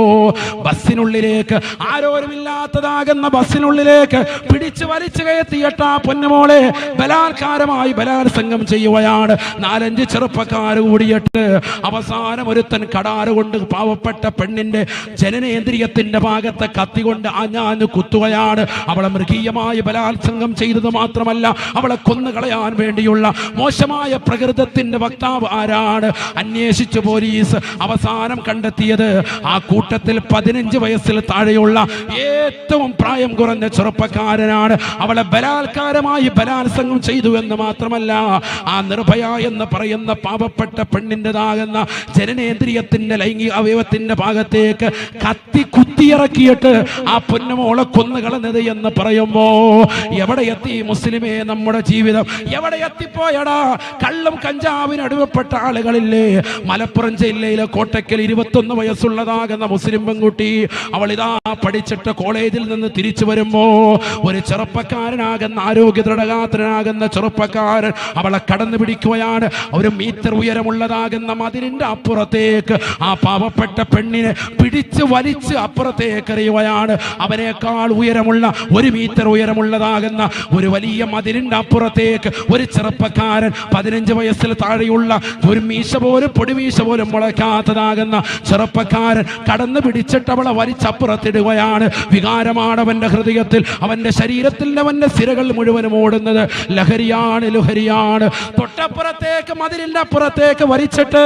ബസ്സിനുള്ളിലേക്ക് ആരോരുമില്ലാത്ത കയറാത്തതാകുന്ന ബസ്സിനുള്ളിലേക്ക് പിടിച്ചു വലിച്ചു കയറ്റിയിട്ട ആ പൊന്നുമോളെ ബലാത്കാരമായി ബലാത്സംഗം ചെയ്യുകയാണ്. 4-5 ചെറുപ്പക്കാർ കൂടിയിട്ട് അവസാനം ഒരുത്തൻ കടാറ് കൊണ്ട് പാവപ്പെട്ട പെണ്ണിന്റെ ജനനേന്ദ്രിയത്തിന്റെ ഭാഗത്ത് കത്തികൊണ്ട് ആഞ്ഞാഞ്ഞു കുത്തുകയാണ്. അവളെ മൃഗീയമായി ബലാത്സംഗം ചെയ്തത് മാത്രമല്ല, അവളെ കൊന്നുകളയാൻ വേണ്ടിയുള്ള മോശമായ പ്രകൃതത്തിന്റെ വക്താവ് ആരാണ്? അന്വേഷിച്ചു പോലീസ് അവസാനം കണ്ടെത്തിയത് ആ കൂട്ടത്തിൽ 15 വയസ്സിൽ താഴെയുള്ള ഏറ്റവും പ്രായം കുറഞ്ഞ ചെറുപ്പക്കാരനാണ്. അവളെ ബലാത്കാരമായി ബലാത്സംഗം ചെയ്തു എന്ന് മാത്രമല്ല, ആ നിർഭയ എന്ന് പറയുന്ന പാവപ്പെട്ട പെണ്ണിൻ്റെതാകുന്ന ജനനേന്ദ്രിയത്തിന്റെ ലൈംഗിക അവയവത്തിന്റെ ഭാഗത്തേക്ക് കത്തി കുത്തിയിറക്കിയിട്ട് ആ പൊന്നുമോളെ കൊന്നുകളഞ്ഞത് എന്ന് പറയുമ്പോ എവിടെ എത്തി മുസ്ലിമേ നമ്മുടെ ജീവിതം? എവിടെ എത്തിപ്പോയടാ? കള്ളും കഞ്ചാവിന് അടിമപ്പെട്ട ആളുകളില്ലേ? മലപ്പുറം ജില്ലയിലെ കോട്ടയ്ക്കൽ 21 വയസ്സുള്ളതാകുന്ന മുസ്ലിം പെൺകുട്ടി, അവൾ ഇതാ പഠിച്ചിട്ട് കോളേജിൽ നിന്ന് തിരിച്ചു വരുമ്പോ ഒരു ചെറുപ്പക്കാരനാകുന്ന ആരോഗ്യ ദൃഢഗാത്രനാകുന്ന ചെറുപ്പക്കാരൻ അവളെ കടന്നു പിടിക്കുകയാണ്. 1 മീറ്റർ ഉയരമുള്ളതാകുന്ന മതിലിന്റെ അപ്പുറത്തേക്ക് ആ പാവപ്പെട്ട പെണ്ണിനെ പിടിച്ച് വലിച്ച് അപ്പുറത്തേക്ക് എറിയുകയാണ്. അവനേക്കാൾ ഉയരമുള്ള 1 മീറ്റർ ഉയരമുള്ളതാകുന്ന ഒരു വലിയ മതിലിന്റെ അപ്പുറത്തേക്ക് ഒരു ചെറുപ്പക്കാരൻ 15 വയസ്സിൽ താഴെയുള്ള ഒരു മീശ പോലും പൊടിമീശ പോലും മുളയ്ക്കാത്തതാകുന്ന ചെറുപ്പക്കാരൻ കടന്നു പിടിച്ചിട്ട് അവളെ വലിച്ചപ്പുറത്തിടുകയാണ്. വികാരമാണ് അവന്റെ ഹൃദയത്തിൽ, അവന്റെ ശരീരത്തിൽ, അവന്റെ സിരകൾ മുഴുവനും ഓടുന്നത്. ലഹരിയാണ്, ലഹരിയാണ്. തൊട്ടപ്പുറത്തേക്ക് മതിലിന്റെ അപ്പുറത്തേക്ക് വലിച്ചിട്ട്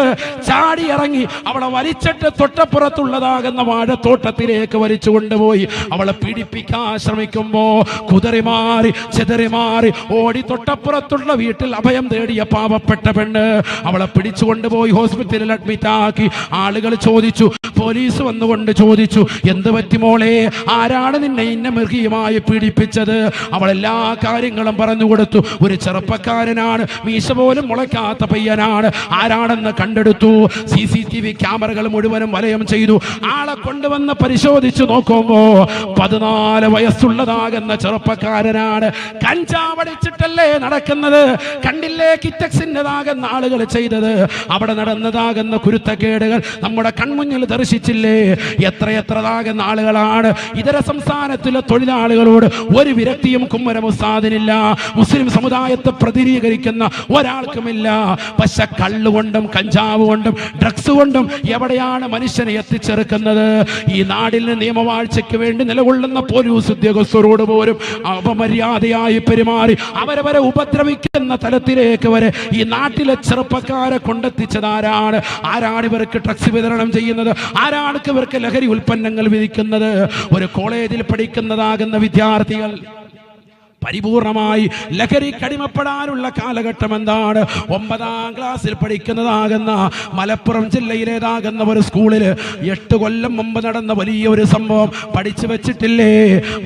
ചാടി ഇറങ്ങി അവളെ വലിച്ചിട്ട് തൊട്ടപ്പുറത്തുള്ളതാകുന്ന വാഴത്തോട്ടത്തിലേക്ക് വലിച്ചു കൊണ്ടുപോയി അവളെ പീഡിപ്പിക്കാൻ ശ്രമിക്കുമ്പോ കുതറിമാറി ചെതറിമാറി ഓടി തൊട്ടപ്പുറത്തുള്ള വീട്ടിൽ അഭയം തേടിയ പാവപ്പെട്ട പെണ്ണ് അവളെ പിടിച്ചുകൊണ്ടുപോയി ഹോസ്പിറ്റലിൽ അഡ്മിറ്റ് ആക്കി. ആളുകൾ ചോദിച്ചു, പോലീസ് വന്നുകൊണ്ട് ചോദിച്ചു, എന്ത് പറ്റി മോളെ? ആരാണ് നിന്നെ ഇന്ന മൃഗീയമായി പീഡിപ്പിച്ചത്? അവൾ എല്ലാ കാര്യങ്ങളും പറഞ്ഞു കൊടുത്തു. ഒരു ചെറുപ്പക്കാരനാണ്, മീശ പോലും മുളയ്ക്കാത്ത പയ്യനാണ്. ആരാണെന്ന് കണ്ടെടുത്തു. CCTV ക്യാമറകൾ മുഴുവനും വലയം ചെയ്തു. ആളെ കൊണ്ടുവന്ന് പരിശോധിച്ചു നോക്കുമ്പോ 14 വയസ്സുള്ളതാകുന്ന ചെറുപ്പക്കാരനാണ്. കഞ്ചാവടിച്ചിട്ടല്ലേ നടക്കുന്നത്? കണ്ടില്ലേ കിറ്റക്സിൻ്റെതാകുന്ന ആളുകൾ ചെയ്തത്? അവിടെ നടന്നതാകുന്ന കുരുത്തക്കേടുകൾ നമ്മുടെ കൺമുന്നിൽ ദർശിച്ചില്ലേ? എത്രതാകുന്ന ആളുകളാണ്. ഇതര സംസ്ഥാനത്തിലെ തൊഴിലാളികളോട് ഒരു വിരക്തിയും കുമ്മരം ഉസ്താദിനില്ല. മുസ്ലിം സമുദായത്തെ പ്രതിനിധീകരിക്കുന്ന ഒരാൾക്കുമില്ല. പക്ഷെ കള്ളുകൊണ്ടും കഞ്ചാവ് കൊണ്ടും ഡ്രഗ്സ് കൊണ്ടും എവിടെയാണ് മനുഷ്യനെ എത്തിച്ചേർക്കുന്നത്? ഈ നാടിന് നിയമവാഴ്ചയ്ക്ക് വേണ്ടി നിലകൊള്ളുന്ന പോലീസ് ഉദ്യോഗസ്ഥരോട് പോലും അപമര്യാദയായി പെരുമാറി അവരവരെ ഉപദ്രവിക്കുന്ന തലത്തിലേക്ക് വരെ ഈ നാട്ടിലെ ചെറുപ്പക്കാരെ കൊണ്ടെത്തിച്ചതാരാണ്? ആരാണ് ഇവർക്ക് ഡ്രഗ്സ് വിതരണം ചെയ്യുന്നത്? ആരാണ് ഇവർക്ക് ലഹരി ഉൽപ്പന്നങ്ങൾ വിധിക്കുന്നത്? ഒരു കോളേജിൽ പഠിക്കുന്നതാകുന്ന വിദ്യാർത്ഥികൾ പരിപൂർണമായി ലഹരി കടിമപ്പെടാനുള്ള കാലഘട്ടം എന്താണ്? 9ാം ക്ലാസ്സിൽ പഠിക്കുന്നതാകുന്ന മലപ്പുറം ജില്ലയിലേതാകുന്ന ഒരു സ്കൂളിൽ 8 കൊല്ലം മുമ്പ് നടന്ന വലിയ ഒരു സംഭവം പഠിച്ചു വെച്ചിട്ടില്ലേ?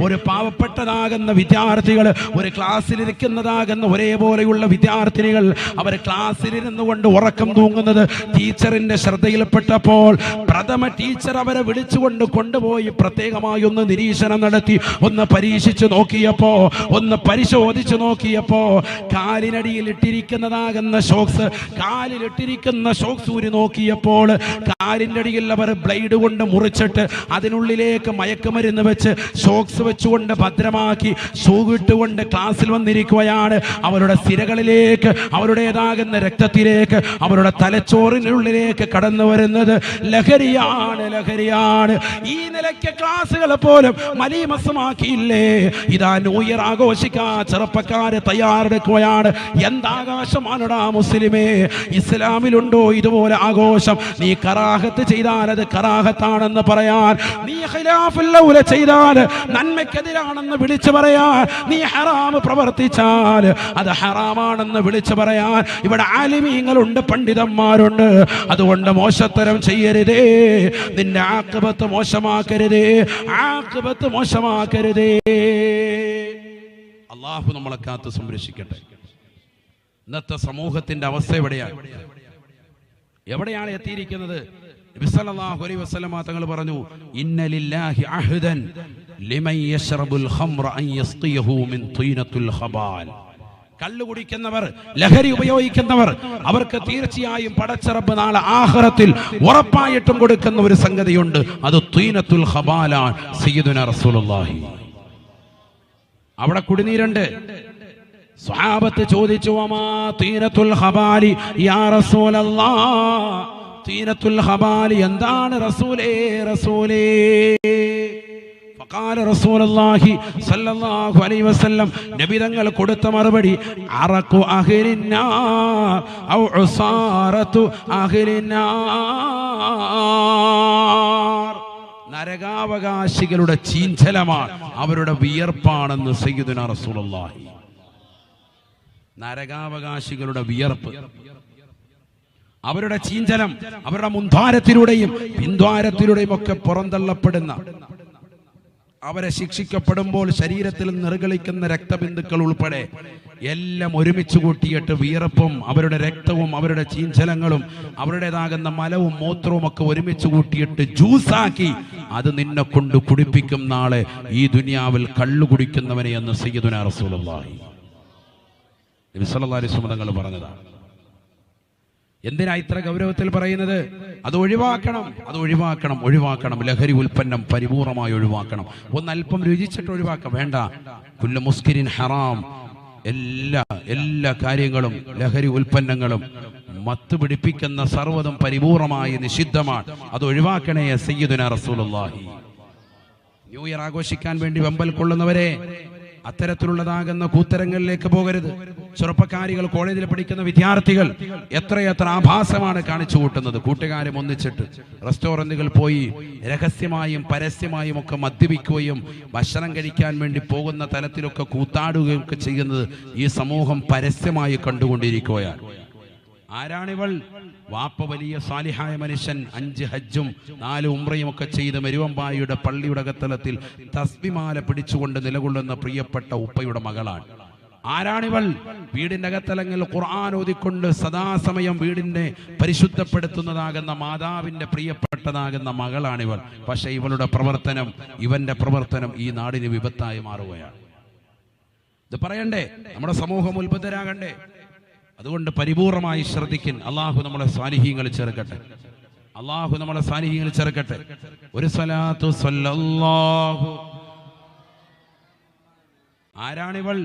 ഒരു പാവപ്പെട്ടതാകുന്ന വിദ്യാർത്ഥികൾ, ഒരു ക്ലാസ്സിലിരിക്കുന്നതാകുന്ന ഒരേപോലെയുള്ള വിദ്യാർത്ഥിനികൾ, അവർ ക്ലാസ്സിലിരുന്നു കൊണ്ട് ഉറക്കം തൂങ്ങുന്നത് ടീച്ചറിന്റെ ശ്രദ്ധയിൽപ്പെട്ടപ്പോൾ പ്രഥമ ടീച്ചർ അവരെ വിളിച്ചുകൊണ്ട് കൊണ്ടുപോയി പ്രത്യേകമായി ഒന്ന് നിരീക്ഷണം നടത്തി, ഒന്ന് പരീക്ഷിച്ചു നോക്കിയപ്പോ, ഒന്ന് പരിശോധിച്ചു നോക്കിയപ്പോ കാലിനടിയിൽ ഇട്ടിരിക്കുന്നതാകുന്ന ഷോക്സ്, കാലിലിട്ടിരിക്കുന്ന ഷോക്സ് ഊരി നോക്കിയപ്പോൾ കാലിൻ്റെ അടിയിൽ അവർ ബ്ലേഡ് കൊണ്ട് മുറിച്ചിട്ട് അതിനുള്ളിലേക്ക് മയക്കുമരുന്ന് വെച്ച് ഷോക്സ് വെച്ചുകൊണ്ട് ഭദ്രമാക്കി ഷൂ ഇട്ടുകൊണ്ട് ക്ലാസ്സിൽ വന്നിരിക്കുകയാണ്. അവരുടെ സിരകളിലേക്ക്, അവരുടേതാകുന്ന രക്തത്തിലേക്ക്, അവരുടെ തലച്ചോറിനുള്ളിലേക്ക് കടന്നു വരുന്നത് ലഹരിയാണ്, ലഹരിയാണ്. ഈ നിലയ്ക്ക് ക്ലാസ്സുകൾ പോലും മലീമസമാക്കിയില്ലേ? ഇതാ ന്യൂ ഇയർ ആഘോഷിക്കാൻ ചെറുപ്പക്കാരെ തയ്യാറെടുക്കുകയാണ്. എന്താകാശമാണടാ മുസ്ലിമേ? ഇസ്ലാമിലുണ്ടോ ഇതുപോലെ ആഘോഷം? നീ കറാഹത്ത് ചെയ്താൽ അത് കറാഹത്താണെന്ന് പറയാൻ, നീ ഖിലാഫുൽ ഔല ചെയ്താൽ നന്മയ്ക്കെതിരാണെന്ന് വിളിച്ചു പറയാൻ, നീ ഹറാം പ്രവർത്തിച്ചാൽ അത് ഹറാമാണെന്ന് വിളിച്ചു പറയാൻ ഇവിടെ ആലിമീങ്ങളുണ്ട്, പണ്ഡിതന്മാരുണ്ട്. അതുകൊണ്ട് മോശത്തരം ചെയ്യരുതേ, നിന്റെ ആഖിബത്ത് മോശമാക്കരുതേ, ആഖിബത്ത് മോശമാക്കരുതേ. അള്ളാഹു നമ്മളെ കാത്ത് സംരക്ഷിക്കട്ടെ. ഇന്നത്തെ സമൂഹത്തിന്റെ അവസ്ഥ എവിടെയാണ് എത്തിയിരിക്കുന്നത്? നബി സല്ലല്ലാഹു അലൈഹി വസല്ലമ തങ്ങൾ പറഞ്ഞു, ഇന്ന ലില്ലാഹി അഹ്ദൻ ലിമൻ യശ്റബുൽ ഖംറ അൻ യസ്ഖിയഹു മിൻ തീനത്തുൽ ഖബാൽ. കള്ളു കുടിക്കുന്നവർ, ലഹരി ഉപയോഗിക്കുന്നവർ, അവർക്ക് തീർച്ചയായും പടച്ച റബ്ബ് നാളെ ആഖിറത്തിൽ ഉറപ്പായിട്ടും കൊടുക്കുന്ന ഒരു സംഗതിയുണ്ട്. അത് തീനത്തുൽ ഖബാലാണ്. സയ്യിദുനാ റസൂലുള്ളാഹി അവിടെ കുടിനീരുണ്ട്. സ്വഹാബത്ത് ചോദിച്ചു, വമാ തീനത്തുൽ ഖബാലി യാ റസൂലല്ലാഹ്, തീനത്തുൽ ഖബാലി എന്താണ് റസൂലേ റസൂലേ? ഫഖാല റസൂലുള്ളാഹി സ്വല്ലല്ലാഹു അലൈഹി വസല്ലം, നബി തങ്ങൾ കൊടുത്ത മറുപടി, അറഖു അഹ്ലിന്നാർ ഔ ഉസാറതു അഹ്ലിന്നാർ, നരകാവകാശികളുടെ ചീഞ്ചലമാണ്, അവരുടെ വിയർപ്പാണെന്ന് സയ്യിദുനാ റസൂലുള്ളാഹി. നരകാവകാശികളുടെ വിയർപ്പ്, അവരുടെ ചീഞ്ചലം, അവരുടെ മുൻദ്വാരത്തിലൂടെയും പിൻദ്വാരത്തിലൂടെയും ഒക്കെ പുറന്തള്ളപ്പെടുന്ന, അവരെ ശിക്ഷിക്കപ്പെടുമ്പോൾ ശരീരത്തിൽ നിർഗളിക്കുന്ന രക്തബിന്ദുക്കൾ ഉൾപ്പെടെ എല്ലാം ഒരുമിച്ച് കൂട്ടിയിട്ട് വിയർപ്പും അവരുടെ രക്തവും അവരുടെ ചീഞ്ചലങ്ങളും അവരുടേതാകുന്ന മലവും മൂത്രവും ഒക്കെ ഒരുമിച്ച് കൂട്ടിയിട്ട് ജ്യൂസാക്കി അത് നിന്നെ കൊണ്ട് കുടിപ്പിക്കും നാളെ ഈ ദുനിയാവിൽ കള്ളു കുടിക്കുന്നവനെ എന്ന് സയ്യിദുനാ റസൂലുള്ളാഹി നബി സല്ലല്ലാഹു അലൈഹി വസല്ലം തങ്ങൾ പറഞ്ഞതാണ്. എന്തിനാ ഇത്ര ഗൗരവത്തിൽ പറയുന്നത്? അത് ഒഴിവാക്കണം, അത് ഒഴിവാക്കണം, ഒഴിവാക്കണം. ലഹരി ഉൽപ്പന്നം പരിപൂർണമായി ഒഴിവാക്കണം. ഒന്നല്പം രുചിച്ചിട്ട് ഒഴിവാക്കാം, വേണ്ട. കുല്ലു മുസ്കിരിൻ ഹറാം, എല്ലാ കാര്യങ്ങളും, ലഹരി ഉൽപ്പന്നങ്ങളും മത്ത് പിടിപ്പിക്കുന്ന സർവ്വതും പരിപൂർണമായി നിഷിദ്ധമാണ്. അത് ഒഴിവാക്കണേ സയ്യിദുനാ റസൂലുള്ളാഹി. ന്യൂ ഇയർ ആഘോഷിക്കാൻ വേണ്ടി വെമ്പൽ കൊള്ളുന്നവരെ, അത്തരത്തിലുള്ളതാകുന്ന കൂത്തരങ്ങളിലേക്ക് പോകരുത്. ചെറുപ്പക്കാരികൾ, കോളേജിൽ പഠിക്കുന്ന വിദ്യാർത്ഥികൾ എത്രയെത്ര ആഭാസമാണ് കാണിച്ചു കൂട്ടുന്നത്. കൂട്ടുകാരും ഒന്നിച്ചിട്ട് റെസ്റ്റോറന്റുകൾ പോയി രഹസ്യമായും പരസ്യമായും ഒക്കെ മദ്യപിക്കുകയും ഭക്ഷണം കഴിക്കാൻ വേണ്ടി പോകുന്ന തലത്തിലൊക്കെ കൂത്താടുകയും ഒക്കെ ചെയ്യുന്നത് ഈ സമൂഹം പരസ്യമായി കണ്ടുകൊണ്ടിരിക്കുകയാണ്. ആരാണിവൾ? വാപ്പ വലിയ സാലിഹായ മനുഷ്യൻ, 5 ഹജ്ജും 4 ഉംറയും ഒക്കെ ചെയ്ത് മെരുവമ്പായുടെ പള്ളിയുടെ അകത്തലത്തിൽ തസ്ബിമാല പിടിച്ചുകൊണ്ട് നിലകൊള്ളുന്ന പ്രിയപ്പെട്ട ഉപ്പയുടെ മകളാണ്. ആരാണിവൾ? വീടിന്റെ അകത്തലങ്ങളിൽ ഖുർആൻ ഓതിക്കൊണ്ട് സദാസമയം വീടിനെ പരിശുദ്ധപ്പെടുത്തുന്നതാകുന്ന മാതാവിന്റെ പ്രിയപ്പെട്ടതാകുന്ന മകളാണിവൾ. പക്ഷെ ഇവളുടെ പ്രവർത്തനം, ഇവന്റെ പ്രവർത്തനം ഈ നാടിന് വിപത്തായി മാറുകയാണ്. ഇത് പറയണ്ടേ? നമ്മുടെ സമൂഹം ഉത്ബുദ്ധരാകണ്ടേ? അതുകൊണ്ട് പരിപൂർണമായി ശ്രദ്ധിക്കാൻ. അള്ളാഹു നമ്മളെ സാലിഹീങ്ങളിൽ ചേർക്കട്ടെ, അള്ളാഹു നമ്മളെ സാലിഹീങ്ങളിൽ ചേർക്കട്ടെ. ഒരു സ്വലാത്തു സ്വല്ലല്ലാഹു. ആരാണിവൾ?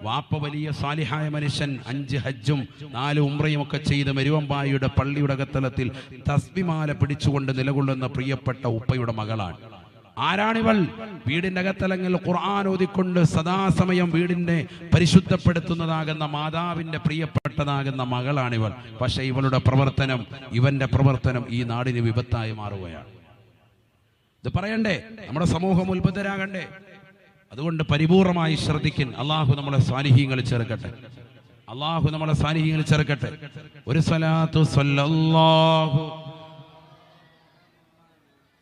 വാപ്പ വലിയ സാലിഹായ മനുഷ്യൻ, 5 ഹജ്ജും 4 ഉംറയും ഒക്കെ ചെയ്ത് മെരുവമ്പായുടെ പള്ളിയുടെ അകത്തലത്തിൽ തസ്ബിമാല പിടിച്ചുകൊണ്ട് നിലകൊള്ളുന്ന പ്രിയപ്പെട്ട ഉപ്പയുടെ മകളാണ്. ആരാണിവൾ? വീടിന്റെ അകത്തലങ്ങളിൽ ഖുർആൻ ഓതിക്കൊണ്ട് സദാസമയം വീടിനെ പരിശുദ്ധപ്പെടുത്തുന്നതാകുന്ന മാതാവിന്റെ പ്രിയപ്പെട്ടതാകുന്ന മകളാണിവൾ. പക്ഷെ ഇവളുടെ പ്രവർത്തനം, ഇവന്റെ പ്രവർത്തനം ഈ നാടിന് വിപത്തായി മാറുകയാണ്. ഇത് പറയണ്ടേ? നമ്മുടെ സമൂഹം ഉത്ബുദ്ധരാകണ്ടേ? അതുകൊണ്ട് പരിപൂർണമായി ശ്രദ്ധിക്കാൻ. അള്ളാഹു നമ്മളെ സാലിഹീങ്ങളിൽ ചേർക്കട്ടെ, അള്ളാഹു നമ്മളെ സാലിഹീങ്ങളിൽ ചേർക്കട്ടെ. ഒരു സ്വലാത്തു സ്വല്ലല്ലാഹു